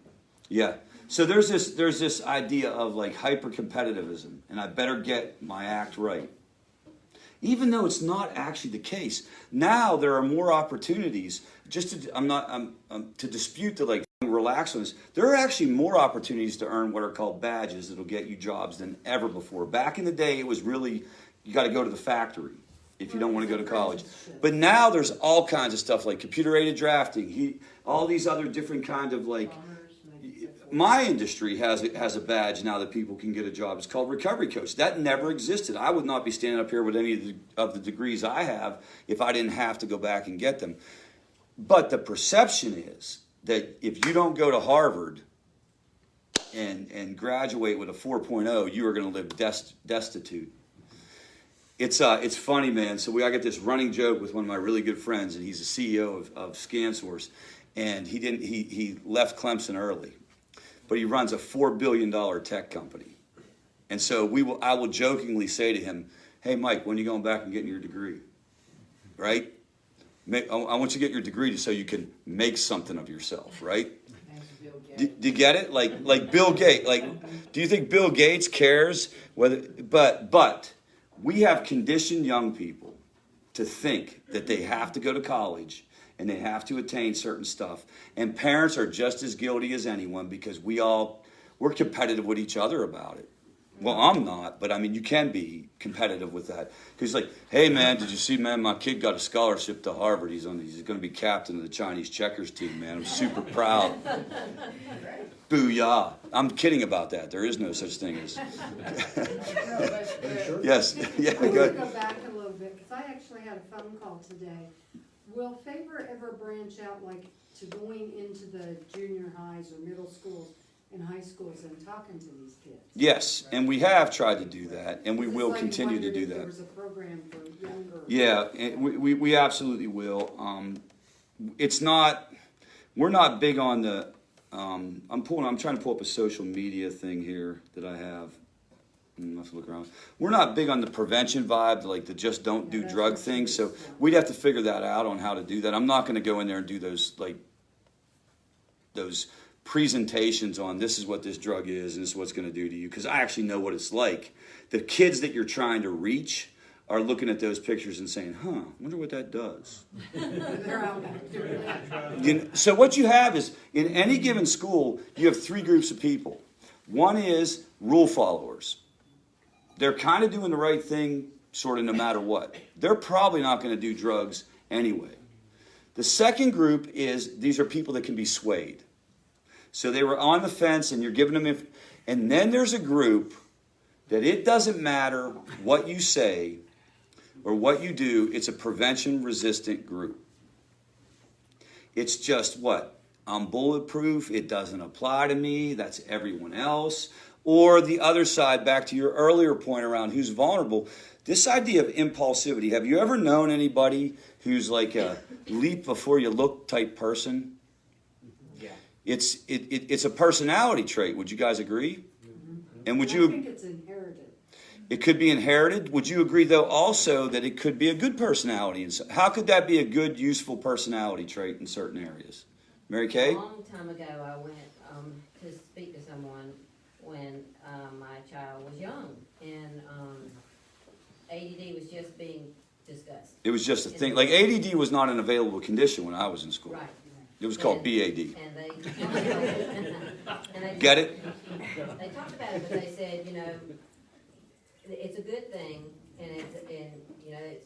Yeah. So there's this idea of like hyper competitivism, and I better get my act right. Even though it's not actually the case. Now there are more opportunities. Just to, to dispute the like relax on this. There are actually more opportunities to earn what are called badges that'll get you jobs than ever before. Back in the day, it was really you got to go to the factory if you don't want to go to college. But now there's all kinds of stuff like computer-aided drafting. All these other different kind of like. My industry has a badge now that people can get a job. It's called recovery coach. That never existed. I would not be standing up here with any of the degrees I have if I didn't have to go back and get them. But the perception is that if you don't go to Harvard and graduate with a 4.0, you are going to live destitute. It's funny, man. So I get this running joke with one of my really good friends, and he's the CEO of ScanSource, and he left Clemson early. But he runs a $4 billion tech company. And so I will jokingly say to him, hey, Mike, when are you going back and getting your degree? Right? I want you to get your degree so you can make something of yourself, right? Do you get it? Like Bill Gates. Like, do you think Bill Gates cares whether? But we have conditioned young people to think that they have to go to college and they have to attain certain stuff. And parents are just as guilty as anyone because we're competitive with each other about it. Well, I'm not, but I mean, you can be competitive with that. Because like, hey man, did you see, man, my kid got a scholarship to Harvard. He's going to be captain of the Chinese checkers team, man. I'm super proud. Booyah. I'm kidding about that. There is no such thing as. Yes. Yeah, I go ahead. go back a little bit, because I actually had a phone call today. Will Favor ever branch out like to going into the junior highs or middle schools and high schools and talking to these kids? Yes, and we have tried to do that, and we will continue to do There that. was a program for younger. Yeah, and we absolutely will. It's not. We're not big on the. I'm trying to pull up a social media thing here that I have. I have to look around. We're not big on the prevention vibe, like the just don't do drug thing. So we'd have to figure that out on how to do that. I'm not going to go in there and do those presentations on this is what this drug is and this is what it's going to do to you, because I actually know what it's like. The kids that you're trying to reach are looking at those pictures and saying, I wonder what that does. So what you have is, in any given school, you have three groups of people. One is rule followers. They're kind of doing the right thing, sort of no matter what. They're probably not going to do drugs anyway. The second group is, these are people that can be swayed. So they were on the fence and you're giving them, and then there's a group that it doesn't matter what you say or what you do, it's a prevention-resistant group. It's just what? I'm bulletproof, it doesn't apply to me, that's everyone else. Or the other side, back to your earlier point around who's vulnerable, this idea of impulsivity. Have you ever known anybody who's like a leap before you look type person? Yeah. It's a personality trait. Would you guys agree? And would I you? think it's inherited. It could be inherited. Would you agree, though, also that it could be a good personality? And how could that be a good, useful personality trait in certain areas? Mary Kay? A long time ago, I went to speak to someone when my child was young, and ADD was just being discussed. It was just a thing. Like ADD was not an available condition when I was in school. Right. It was called BAD. And they Get it? They talked about it, but they said, it's a good thing, and it's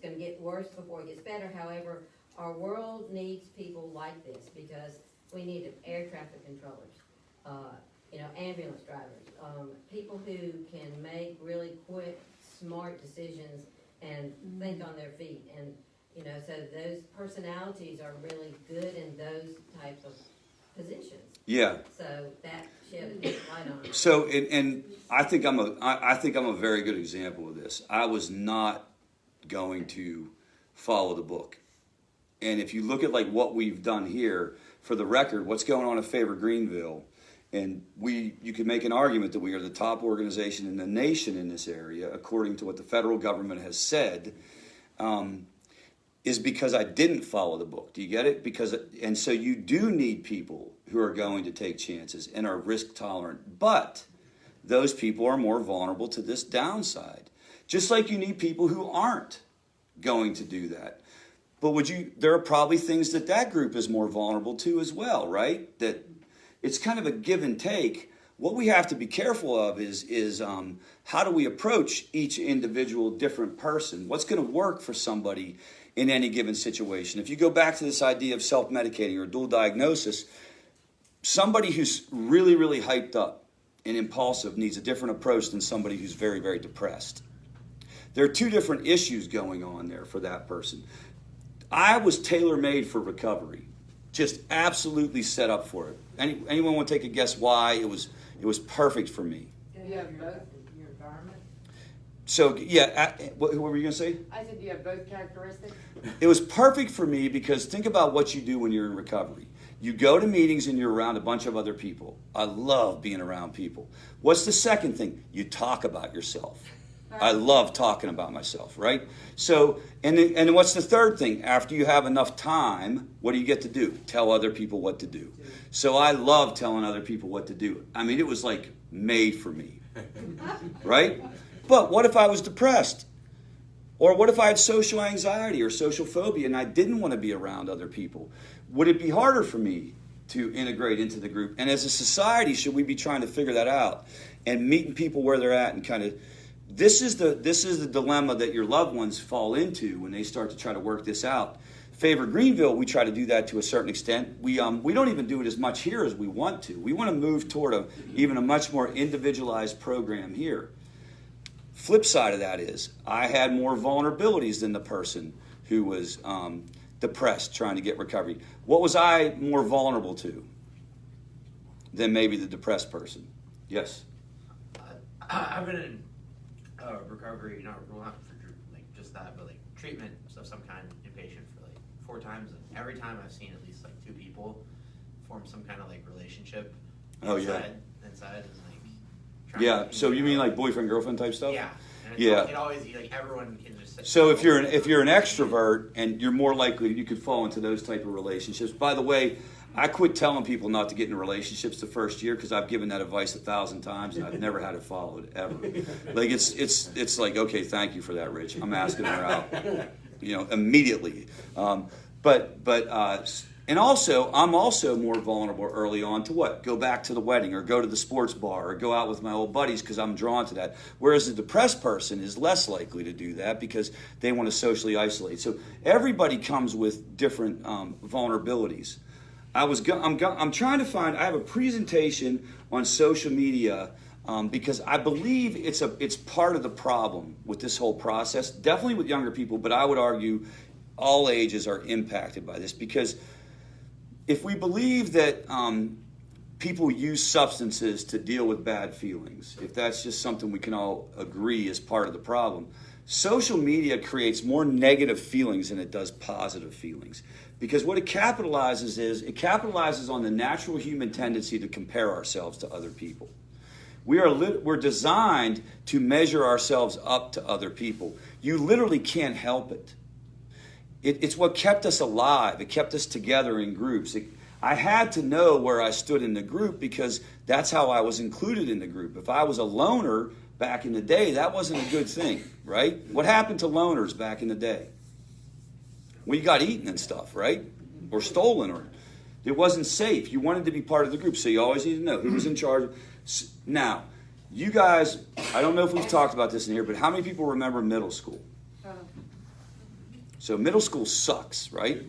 going to get worse before it gets better. However, our world needs people like this, because we need air traffic controllers, ambulance drivers, people who can make really quick, smart decisions and think on their feet. And, so those personalities are really good in those types of positions. Yeah. So that shed a good light on it. So, and I think I'm a very good example of this. I was not going to follow the book. And if you look at like what we've done here, for the record, what's going on at Favor Greenville, and you could make an argument that we are the top organization in the nation in this area, according to what the federal government has said, is because I didn't follow the book. Do you get it? And so you do need people who are going to take chances and are risk tolerant, but those people are more vulnerable to this downside. Just like you need people who aren't going to do that. But there are probably things that group is more vulnerable to as well, right? That it's kind of a give and take. What we have to be careful of is how do we approach each individual different person? What's going to work for somebody in any given situation? If you go back to this idea of self-medicating or dual diagnosis, somebody who's really, really hyped up and impulsive needs a different approach than somebody who's very, very depressed. There are two different issues going on there for that person. I was tailor-made for recovery, just absolutely set up for it. Anyone want to take a guess why? It was perfect for me. Do you have both in your environment? So, yeah, what were you going to say? I said, do you have both characteristics? It was perfect for me because think about what you do when you're in recovery. You go to meetings and you're around a bunch of other people. I love being around people. What's the second thing? You talk about yourself. I love talking about myself, right? So, and what's the third thing? After you have enough time, what do you get to do? Tell other people what to do. So I love telling other people what to do. I mean, it was like made for me, right? But what if I was depressed? Or what if I had social anxiety or social phobia and I didn't want to be around other people? Would it be harder for me to integrate into the group? And as a society, should we be trying to figure that out and meeting people where they're at and kind of, this is the dilemma that your loved ones fall into when they start to try to work this out. Favor Greenville, we try to do that to a certain extent. We don't even do it as much here as we want to. We want to move toward even a much more individualized program here. Flip side of that is, I had more vulnerabilities than the person who was depressed trying to get recovery. What was I more vulnerable to than maybe the depressed person? Yes? I've been in recovery, not for like just that, but like treatment of some kind, inpatient for like 4 times, and every time I've seen at least like 2 people form some kind of like relationship. Oh, inside and like. Yeah. So you mean like boyfriend girlfriend type stuff? Yeah. And Yeah. It always like everyone can just say. So if you're an extrovert and you're more likely you could fall into those type of relationships. By the way, I quit telling people not to get in relationships the first year because I've given that advice 1,000 times and I've never had it followed ever. Like it's like, okay, thank you for that, Rich. I'm asking her out, immediately. And also, I'm also more vulnerable early on to what? Go back to the wedding or go to the sports bar or go out with my old buddies because I'm drawn to that. Whereas the depressed person is less likely to do that because they want to socially isolate. So everybody comes with different vulnerabilities. I'm trying to find, I have a presentation on social media because I believe it's part of the problem with this whole process, definitely with younger people, but I would argue all ages are impacted by this because if we believe that people use substances to deal with bad feelings, if that's just something we can all agree is part of the problem, social media creates more negative feelings than it does positive feelings. Because what it capitalizes on the natural human tendency to compare ourselves to other people. We're designed to measure ourselves up to other people. You literally can't help it. It's what kept us alive. It kept us together in groups. I had to know where I stood in the group because that's how I was included in the group. If I was a loner back in the day, that wasn't a good thing, right? What happened to loners back in the day? Well, you got eaten and stuff, right? Or stolen, or it wasn't safe. You wanted to be part of the group, so you always need to know who was in charge. Now, you guys, I don't know if we've talked about this in here, but how many people remember middle school? So middle school sucks, right?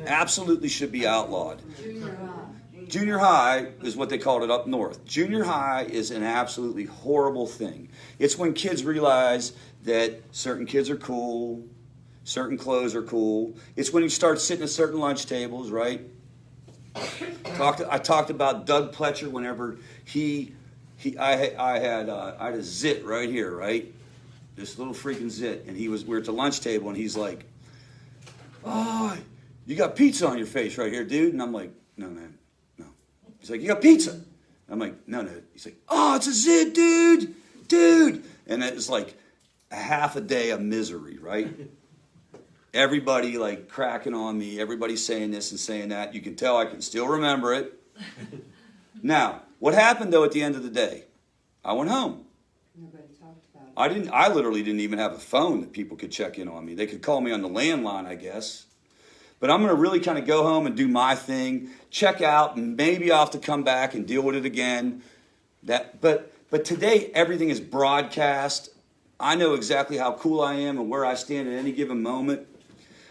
Absolutely should be outlawed. Junior high. Junior high is what they called it up north. Junior high is an absolutely horrible thing. It's when kids realize that certain kids are cool, certain clothes are cool. It's when you start sitting at certain lunch tables, right? I talked about Doug Pletcher whenever I had a zit right here, right? This little freaking zit, and we were at the lunch table, and he's like, "Oh, you got pizza on your face right here, dude." And I'm like, "No, man, no." He's like, "You got pizza?" I'm like, "No, no." He's like, "Oh, it's a zit, dude." And it was like a half a day of misery, right? Everybody like cracking on me. Everybody saying this and saying that. You can tell I can still remember it. Now, what happened though at the end of the day? I went home. Nobody talked about it. I literally didn't even have a phone that people could check in on me. They could call me on the landline, I guess. But I'm going to really kind of go home and do my thing, check out, and maybe I'll have to come back and deal with it again. But today, everything is broadcast. I know exactly how cool I am and where I stand at any given moment.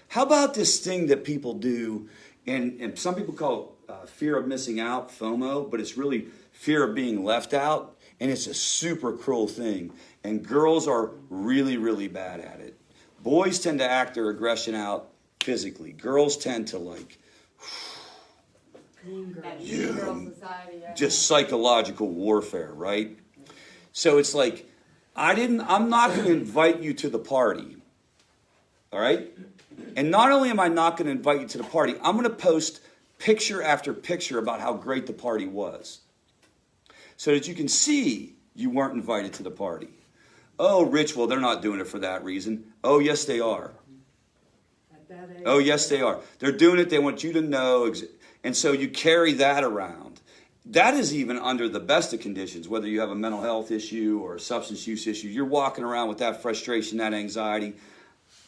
How about this thing that people do, and some people call it fear of missing out, FOMO, but it's really fear of being left out, and it's a super cruel thing. And girls are really, really bad at it. Boys tend to act their aggression out physically. Girls tend to like, just psychological warfare, right? So it's like, I'm not going to invite you to the party, all right? And not only am I not going to invite you to the party, I'm going to post picture after picture about how great the party was, so that you can see you weren't invited to the party. Oh, Rich, well, they're not doing it for that reason. Oh, yes, they are. Oh, yes, they are. They're doing it. They want you to know. And so you carry that around. That is even under the best of conditions, whether you have a mental health issue or a substance use issue. You're walking around with that frustration, that anxiety.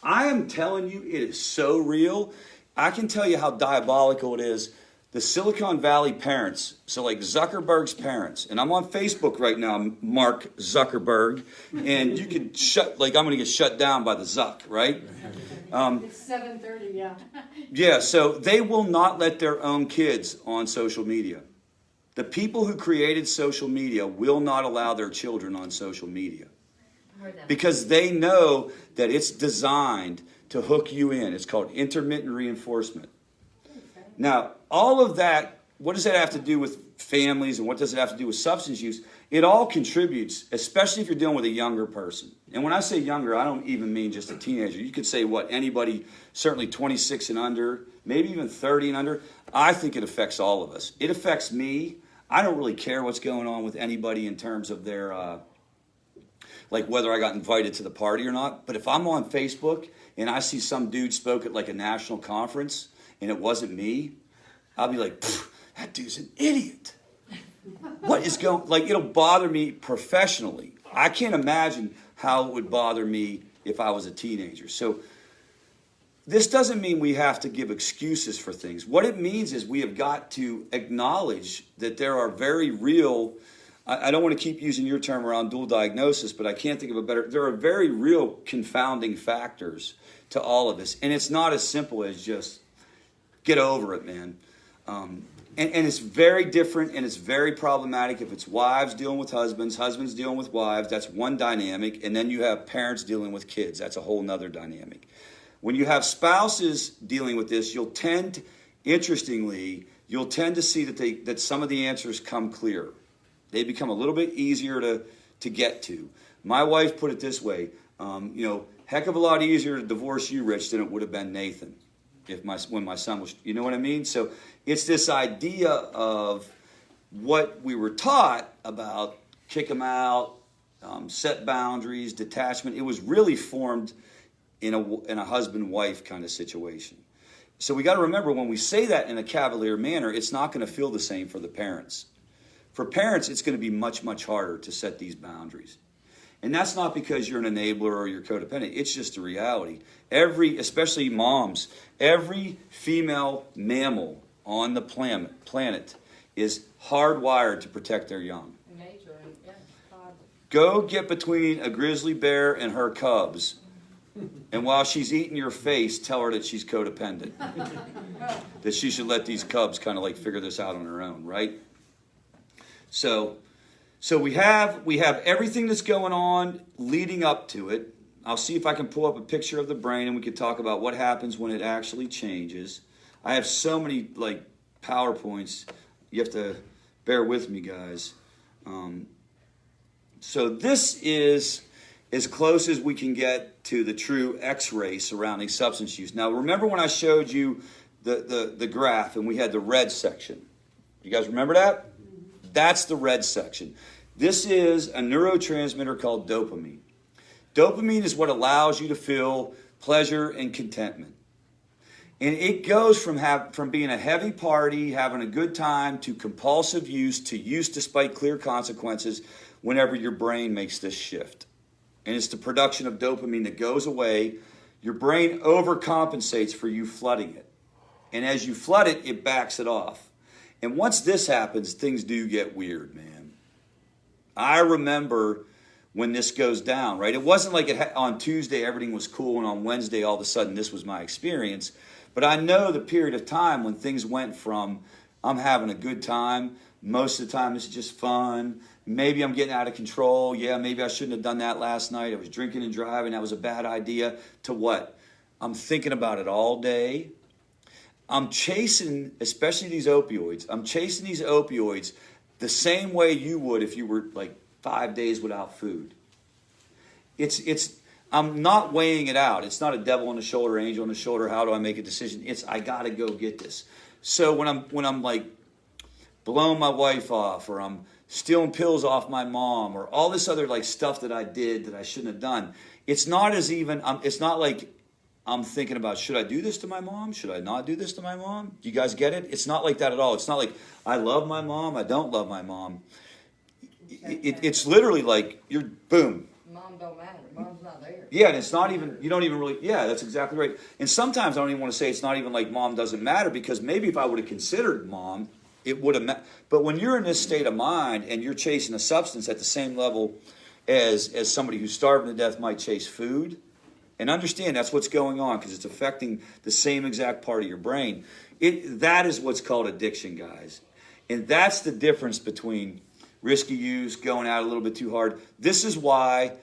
I am telling you, it is so real. I can tell you how diabolical it is. The Silicon Valley parents, so like Zuckerberg's parents, and I'm on Facebook right now, Mark Zuckerberg, and you can I'm going to get shut down by the Zuck, right? It's 7:30, yeah. Yeah, so they will not let their own kids on social media. The people who created social media will not allow their children on social media because they know that it's designed to hook you in. It's called intermittent reinforcement. Now, all of that, what does that have to do with families and what does it have to do with substance use? It all contributes, especially if you're dealing with a younger person. And when I say younger, I don't even mean just a teenager. You could say anybody, certainly 26 and under, maybe even 30 and under. I think it affects all of us. It affects me. I don't really care what's going on with anybody in terms of their, like whether I got invited to the party or not. But if I'm on Facebook and I see some dude spoke at like a national conference and it wasn't me, I'll be like, that dude's an idiot. What is going, like, it'll bother me professionally. I can't imagine how it would bother me if I was a teenager. So this doesn't mean we have to give excuses for things. What it means is we have got to acknowledge that there are very real, I don't want to keep using your term around dual diagnosis, but I can't think of a better, there are very real confounding factors to all of this. And it's not as simple as just get over it, man. And it's very different and it's very problematic if it's wives dealing with husbands, husbands dealing with wives. That's one dynamic. And then you have parents dealing with kids. That's a whole nother dynamic. When you have spouses dealing with this, you'll tend to see that some of the answers come clear. They become a little bit easier to get to. My wife put it this way, heck of a lot easier to divorce you, Rich, than it would have been Nathan. When my son was, you know what I mean? So it's this idea of what we were taught about kick them out, set boundaries, detachment. It was really formed in a husband-wife kind of situation. So we got to remember when we say that in a cavalier manner, it's not going to feel the same for the parents. For parents, it's going to be much, much harder to set these boundaries. And that's not because you're an enabler or you're codependent. It's just a reality. Especially moms, every female mammal on the planet is hardwired to protect their young. Go get between a grizzly bear and her cubs. And while she's eating your face, tell her that she's codependent. That she should let these cubs kind of like figure this out on her own, right? So we have everything that's going on leading up to it. I'll see if I can pull up a picture of the brain and we can talk about what happens when it actually changes. I have so many like PowerPoints. You have to bear with me, guys. So this is as close as we can get to the true X-ray surrounding substance use. Now, remember when I showed you the graph and we had the red section? You guys remember that? That's the red section. This is a neurotransmitter called dopamine. Dopamine is what allows you to feel pleasure and contentment. And it goes from being a heavy party, having a good time, to compulsive use, to use despite clear consequences whenever your brain makes this shift. And it's the production of dopamine that goes away. Your brain overcompensates for you flooding it. And as you flood it, it backs it off. And once this happens, things do get weird, man. I remember when this goes down, right? It wasn't like on Tuesday everything was cool and on Wednesday all of a sudden this was my experience. But I know the period of time when things went from I'm having a good time, most of the time it's just fun, maybe I'm getting out of control, yeah, maybe I shouldn't have done that last night, I was drinking and driving, that was a bad idea, to what? I'm thinking about it all day. I'm chasing, especially these opioids, the same way you would if you were like 5 days without food. I'm not weighing it out. It's not a devil on the shoulder, angel on the shoulder. How do I make a decision? It's I got to go get this. So when I'm like blowing my wife off, or I'm stealing pills off my mom, or all this other like stuff that I did that I shouldn't have done, it's not as even. It's not like I'm thinking about, should I do this to my mom? Should I not do this to my mom? Do you guys get it? It's not like that at all. It's not like I love my mom, I don't love my mom. It's literally like you're boom. Mom don't matter, mom's not there. Yeah, and it's not even, you don't even really, yeah, that's exactly right. And sometimes I don't even want to say it's not even like mom doesn't matter, because maybe if I would have considered mom, it would have mattered. But when you're in this state of mind and you're chasing a substance at the same level as somebody who's starving to death might chase food, and understand that's what's going on because it's affecting the same exact part of your brain. That is what's called addiction, guys. And that's the difference between risky use, going out a little bit too hard. This is why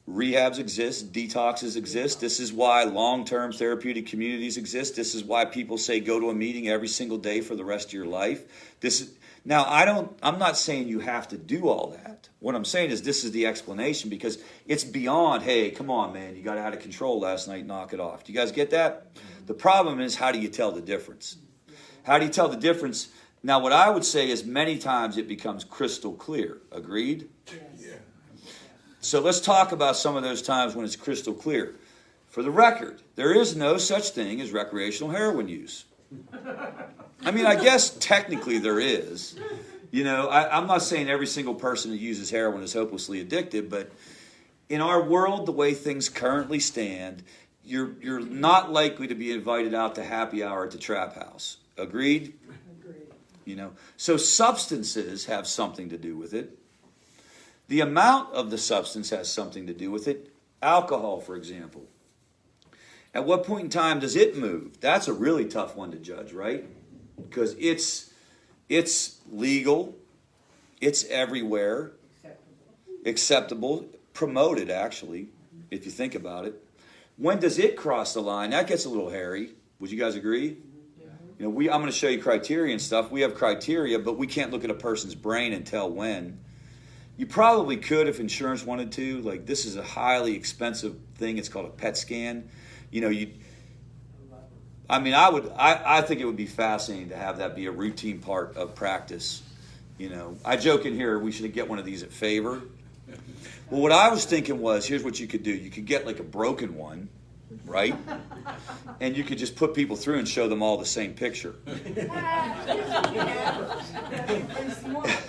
rehabs exist, detoxes exist. This is why long-term therapeutic communities exist. This is why people say go to a meeting every single day for the rest of your life. Now, I'm not saying you have to do all that. What I'm saying is this is the explanation, because it's beyond, hey, come on, man, you got out of control last night, knock it off. Do you guys get that? The problem is, how do you tell the difference? How do you tell the difference? Now, what I would say is many times it becomes crystal clear. Agreed? Yes. Yeah. So let's talk about some of those times when it's crystal clear. For the record, there is no such thing as recreational heroin use. I mean, I guess technically there is. You know, I'm not saying every single person that uses heroin is hopelessly addicted, but in our world, the way things currently stand, you're not likely to be invited out to happy hour at the trap house. Agreed? Agreed. You know, so substances have something to do with it. The amount of the substance has something to do with it. Alcohol, for example. At what point in time does it move? That's a really tough one to judge, right? Because it's legal, it's everywhere, acceptable, promoted actually, if you think about it. When does it cross the line? That gets a little hairy. Would you guys agree? You know, I'm going to show you criteria and stuff. We have criteria, but we can't look at a person's brain and tell when. You probably could if insurance wanted to. Like, this is a highly expensive thing. It's called a PET scan. You know, I think it would be fascinating to have that be a routine part of practice. You know, I joke in here, we should get one of these at Favor. Well, what I was thinking was, here's what you could do. You could get like a broken one, right? And you could just put people through and show them all the same picture.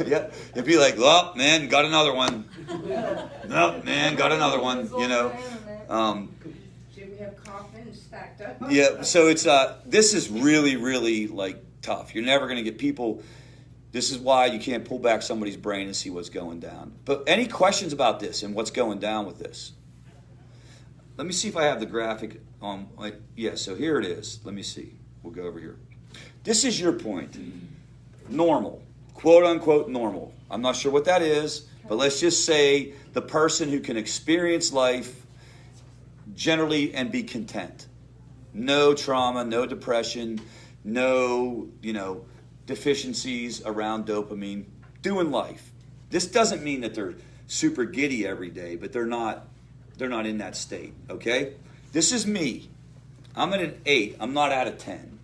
Yeah, it'd be like, oh, man, got another one. No, man, got another one, you know. Should we have coffins stacked up? Yeah, so it's this is really, really like tough. You're never going to get people. This is why you can't pull back somebody's brain and see what's going down. But any questions about this and what's going down with this? let me see if I have the graphic on. Yeah, so here it is. Let me see. We'll go over here. This is your point. Normal, quote unquote normal. I'm not sure what that is, but let's just say the person who can experience life generally and be content. No trauma, no depression, no, deficiencies around dopamine, doing life. This doesn't mean that they're super giddy every day, but they're not in that state, okay? This is me. I'm at an 8. I'm not at a 10.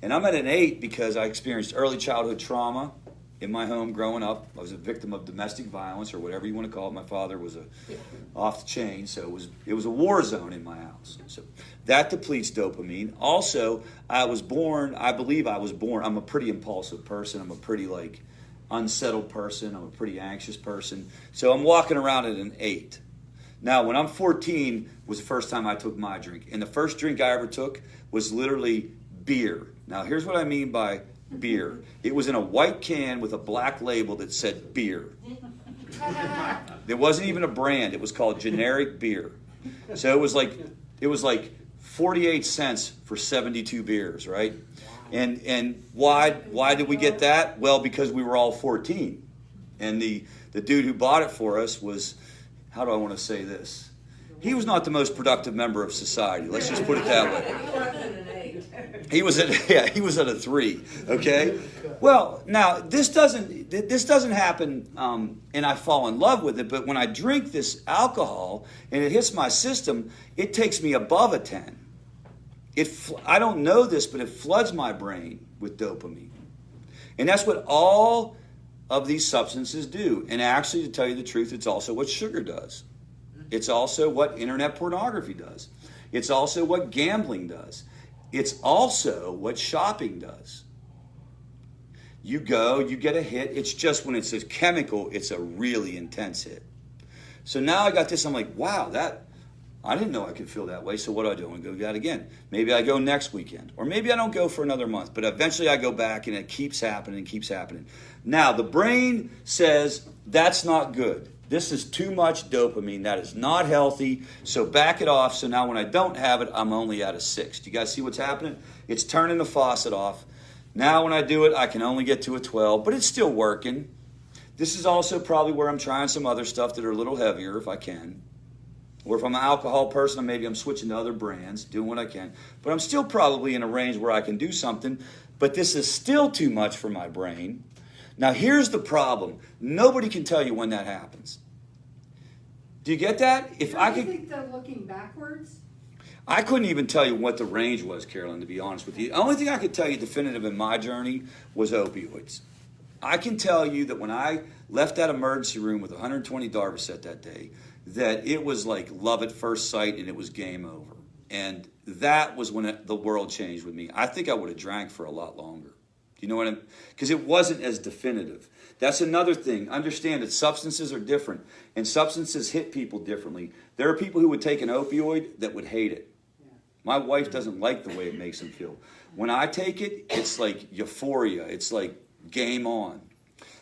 And I'm at an 8 because I experienced early childhood trauma in my home growing up. I was a victim of domestic violence or whatever you want to call it. My father was off the chain, so it was a war zone in my house. So that depletes dopamine. Also, I believe I was born, I'm a pretty impulsive person. I'm a pretty unsettled person. I'm a pretty anxious person. So I'm walking around at an 8. Now, when I'm 14 was the first time I took my drink. And the first drink I ever took was literally beer. Now, here's what I mean by beer. It was in a white can with a black label that said beer. There wasn't even a brand. It was called generic beer. So it was like 48 cents for 72 beers, right? And why did we get that? Well, because we were all 14. And the dude who bought it for us was, how do I want to say this? He was not the most productive member of society. Let's just put it that way. He was at a 3. Okay. Well, now this doesn't happen, and I fall in love with it. But when I drink this alcohol and it hits my system, it takes me above a 10. I don't know this, but it floods my brain with dopamine, and that's what all of these substances do. And actually, to tell you the truth, it's also what sugar does. It's also what internet pornography does. It's also what gambling does. It's also what shopping does. You go, you get a hit. It's just when it's a chemical, it's a really intense hit. So now I got this. I'm like, wow, I didn't know I could feel that way. So what do? I want to go do that again. Maybe I go next weekend. Or maybe I don't go for another month. But eventually I go back and it keeps happening and keeps happening. Now, the brain says that's not good. This is too much dopamine. That is not healthy. So back it off. So now when I don't have it, I'm only at a 6. Do you guys see what's happening? It's turning the faucet off. Now when I do it, I can only get to a 12, but it's still working. This is also probably where I'm trying some other stuff that are a little heavier if I can. Or if I'm an alcohol person, maybe I'm switching to other brands, doing what I can. But I'm still probably in a range where I can do something. But this is still too much for my brain. Now, here's the problem. Nobody can tell you when that happens. Do you get that? Do you think they're looking backwards? I couldn't even tell you what the range was, Carolyn, to be honest with you. The only thing I could tell you definitive in my journey was opioids. I can tell you that when I left that emergency room with 120 Darvocet that day, that it was like love at first sight and it was game over. And that was when the world changed with me. I think I would have drank for a lot longer. You know what I mean? Because it wasn't as definitive. That's another thing. Understand that substances are different, and substances hit people differently. There are people who would take an opioid that would hate it. My wife doesn't like the way it makes them feel. When I take it, it's like euphoria. It's like game on.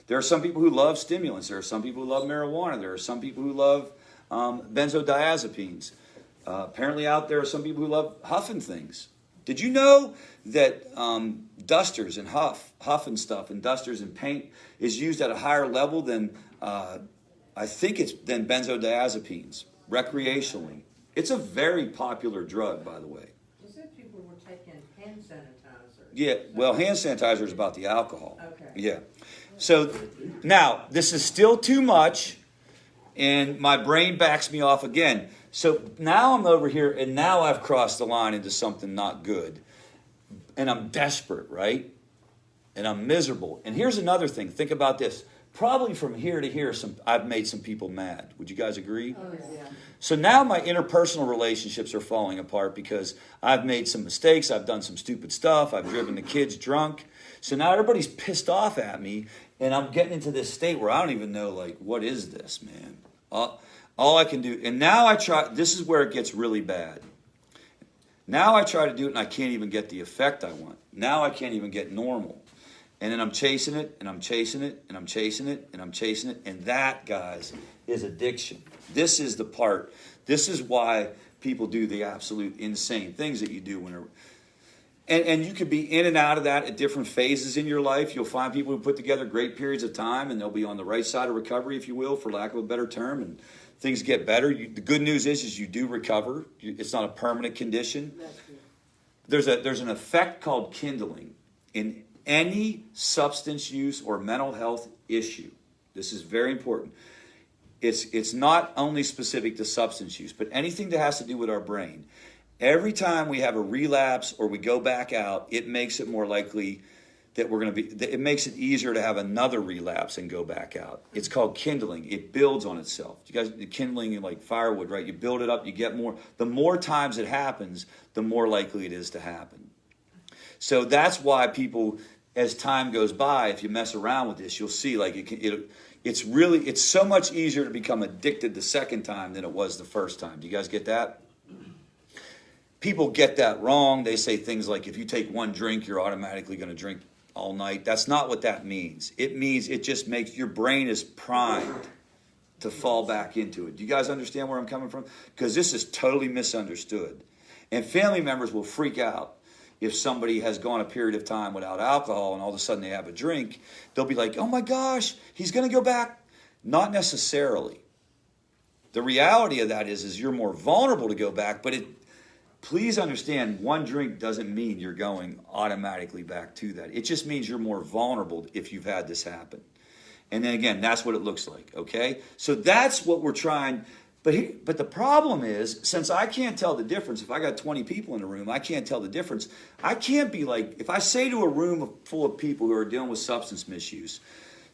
There are some people who love stimulants. There are some people who love marijuana. There are some people who love benzodiazepines. Apparently out there are some people who love huffing things. Did you know that dusters and huffing stuff and dusters and paint is used at a higher level than than benzodiazepines recreationally? It's a very popular drug, by the way. You said people were taking hand sanitizer. Yeah, well, hand sanitizer is about the alcohol. Okay. Yeah. So now this is still too much, and my brain backs me off again. So now I'm over here, and now I've crossed the line into something not good. And I'm desperate, right? And I'm miserable. And here's another thing. Think about this. Probably from here to here, I've made some people mad. Would you guys agree? Oh, yeah. So now my interpersonal relationships are falling apart because I've made some mistakes. I've done some stupid stuff. I've driven the kids drunk. So now everybody's pissed off at me, and I'm getting into this state where I don't even know, like, what is this, man? All I can do, and now I try, this is where it gets really bad. Now I try to do it and I can't even get the effect I want. Now I can't even get normal. And then I'm chasing it, and I'm chasing it, and I'm chasing it, and I'm chasing it. And that, guys, is addiction. This is the part. This is why people do the absolute insane things that you do when and you could be in and out of that at different phases in your life. You'll find people who put together great periods of time, and they'll be on the right side of recovery, if you will, for lack of a better term, and things get better. The good news is you do recover. It's not a permanent condition. There's an effect called kindling in any substance use or mental health issue. This is very important. It's not only specific to substance use, but anything that has to do with our brain. Every time we have a relapse or we go back out, it makes it more likely that it makes it easier to have another relapse and go back out. It's called kindling. It builds on itself. You guys, the kindling like firewood, right? You build it up, you get more. The more times it happens, the more likely it is to happen. So that's why people, as time goes by, if you mess around with this, you'll see like it's so much easier to become addicted the second time than it was the first time. Do you guys get that? People get that wrong. They say things like, if you take one drink, you're automatically going to drink all night. That's not what that means. It means it just makes your brain is primed to fall back into it. Do you guys understand where I'm coming from? Because this is totally misunderstood. And family members will freak out if somebody has gone a period of time without alcohol and all of a sudden they have a drink. They'll be like, oh my gosh, he's going to go back. Not necessarily. The reality of that is you're more vulnerable to go back, but please understand, one drink doesn't mean you're going automatically back to that. It just means you're more vulnerable if you've had this happen. And then again, that's what it looks like, okay? So that's what we're trying. But the problem is, since I can't tell the difference, if I got 20 people in the room, I can't tell the difference. I can't be like, if I say to a room full of people who are dealing with substance misuse,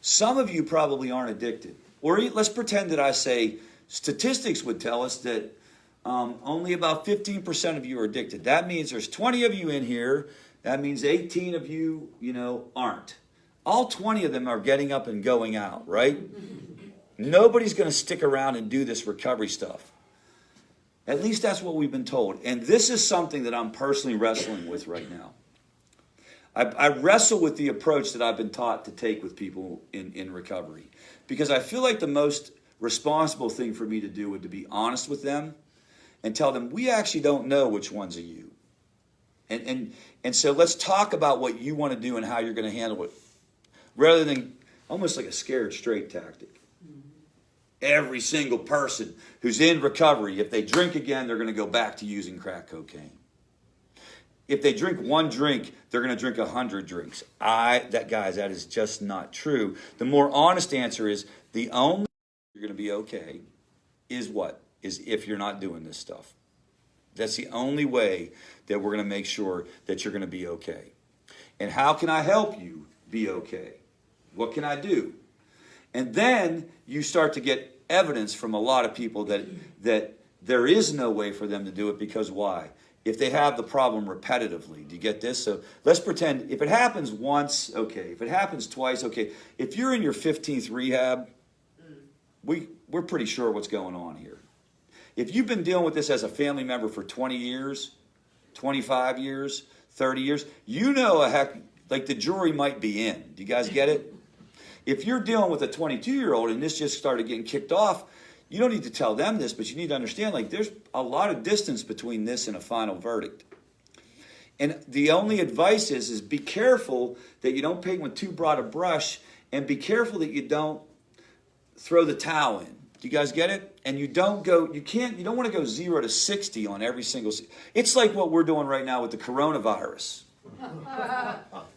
some of you probably aren't addicted. Or let's pretend that I say, statistics would tell us that only about 15% of you are addicted. That means there's 20 of you in here. That means 18 of you, aren't. All 20 of them are getting up and going out, right? Nobody's going to stick around and do this recovery stuff. At least that's what we've been told. And this is something that I'm personally wrestling with right now. I wrestle with the approach that I've been taught to take with people in recovery. Because I feel like the most responsible thing for me to do would to be honest with them and tell them, we actually don't know which ones are you. And so let's talk about what you want to do and how you're going to handle it. Rather than almost like a scared straight tactic. Every single person who's in recovery, if they drink again, they're going to go back to using crack cocaine. If they drink one drink, they're going to drink 100 drinks. That is just not true. The more honest answer is, the only way you're going to be okay is what? Is if you're not doing this stuff. That's the only way that we're going to make sure that you're going to be okay. And how can I help you be okay? What can I do? And then you start to get evidence from a lot of people that there is no way for them to do it, because why? If they have the problem repetitively. Do you get this? So let's pretend if it happens once, okay. If it happens twice, okay. If you're in your 15th rehab, we're pretty sure what's going on here. If you've been dealing with this as a family member for 20 years, 25 years, 30 years, like the jury might be in. Do you guys get it? If you're dealing with a 22-year-old and this just started getting kicked off, you don't need to tell them this, but you need to understand, like, there's a lot of distance between this and a final verdict. And the only advice is be careful that you don't paint with too broad a brush, and be careful that you don't throw the towel in. Do you guys get it? And you don't want to go 0 to 60 on every single. It's like what we're doing right now with the coronavirus.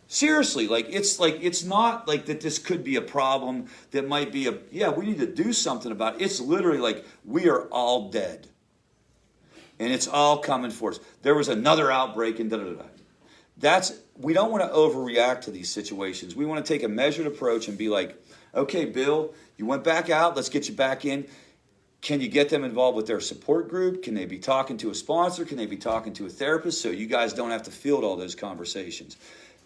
Seriously, it's not like that this could be a problem that might be we need to do something about it. It's literally like we are all dead. And it's all coming for us. There was another outbreak and we don't want to overreact to these situations. We want to take a measured approach and be like, okay, Bill, you went back out, let's get you back in. Can you get them involved with their support group? Can they be talking to a sponsor? Can they be talking to a therapist? So you guys don't have to field all those conversations.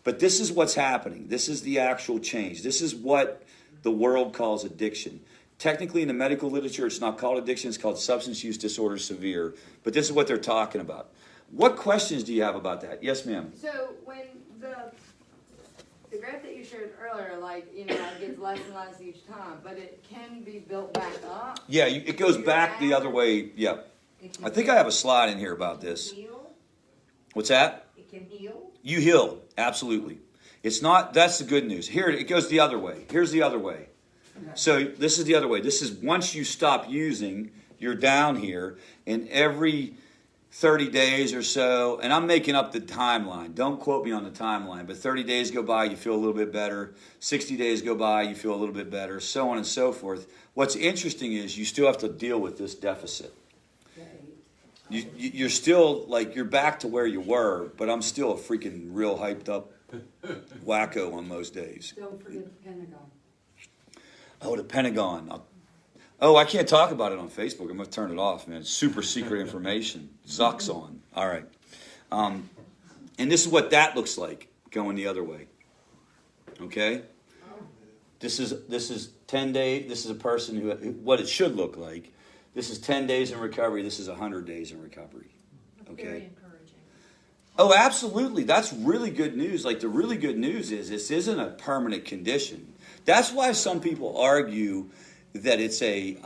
But this is what's happening. This is the actual change. This is what the world calls addiction. Technically, in the medical literature, it's not called addiction. It's called substance use disorder severe. But this is what they're talking about. What questions do you have about that? Yes, ma'am. So when the graph that you showed earlier, it gets less and less each time, but it can be built back up. Yeah, it goes back the other way. Yep. I think I have a slide in here about this. Heal? What's that? It can heal? You heal, absolutely. It's not, that's the good news. Here, it goes the other way. Here's the other way. So this is the other way. This is once you stop using, you're down here, and every 30 days or so, and I'm making up the timeline. Don't quote me on the timeline, but 30 days go by, you feel a little bit better. 60 days go by, you feel a little bit better, so on and so forth. What's interesting is you still have to deal with this deficit. You're still, like, you're back to where you were, but I'm still a freaking real hyped up wacko on most days. Don't forget the Pentagon. Oh, the Pentagon. Oh, I can't talk about it on Facebook. I'm going to turn it off, man. It's super secret information. Zuck's on. All right. And this is what that looks like going the other way. Okay? This is 10 days. This is a person who, what it should look like. This is 10 days in recovery. This is 100 days in recovery. Okay? Very encouraging. Oh, absolutely. That's really good news. Like, the really good news is this isn't a permanent condition. That's why some people argue that it's a,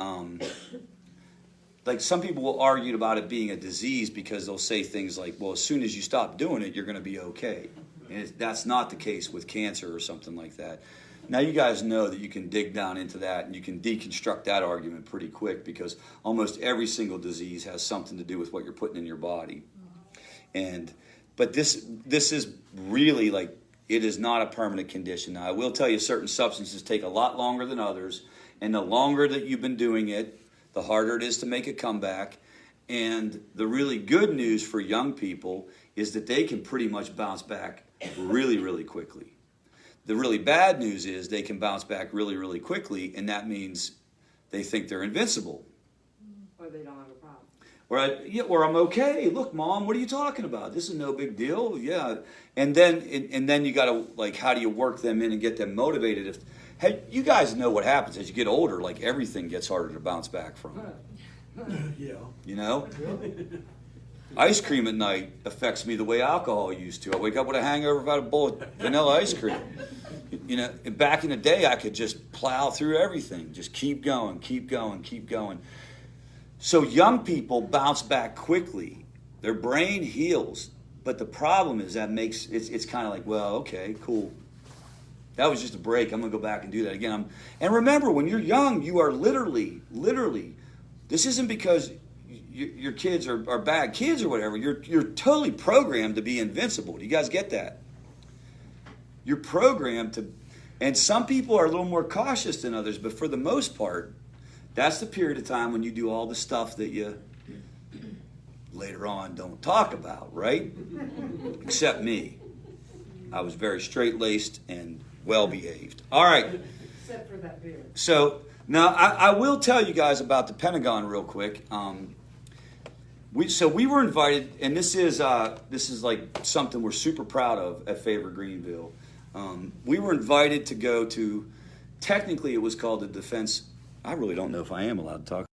like, some people will argue about it being a disease because they'll say things like, well, as soon as you stop doing it, you're going to be okay. And that's not the case with cancer or something like that. Now, you guys know that you can dig down into that and you can deconstruct that argument pretty quick because almost every single disease has something to do with what you're putting in your body. But this is really, like, it is not a permanent condition. Now, I will tell you certain substances take a lot longer than others, and the longer that you've been doing it, the harder it is to make a comeback. And the really good news for young people is that they can pretty much bounce back really, really quickly. The really bad news is they can bounce back really, really quickly, and that means they think they're invincible. Or they don't have a problem. Or I'm okay. Look, Mom, what are you talking about? This is no big deal. Yeah, and then you got to, like, how do you work them in and get them motivated? Hey, you guys know what happens as you get older. Like, everything gets harder to bounce back from. Yeah. You know, ice cream at night affects me the way alcohol used to. I wake up with a hangover if I had a bowl of vanilla ice cream. You know, and back in the day, I could just plow through everything, just keep going, keep going, keep going. So young people bounce back quickly. Their brain heals. But the problem is that makes it's kind of like, well, okay, cool. That was just a break. I'm going to go back and do that again. And remember, when you're young, you are literally, this isn't because your kids are bad kids or whatever. You're totally programmed to be invincible. Do you guys get that? You're programmed to, and some people are a little more cautious than others, but for the most part, that's the period of time when you do all the stuff that you later on don't talk about, right? Except me. I was very straight-laced and well-behaved. All right. Except for that beard. So now I will tell you guys about the Pentagon real quick. We were invited, and this is like something we're super proud of at Favor Greenville. We were invited to go to, technically it was called the Defense. I really don't know if I am allowed to talk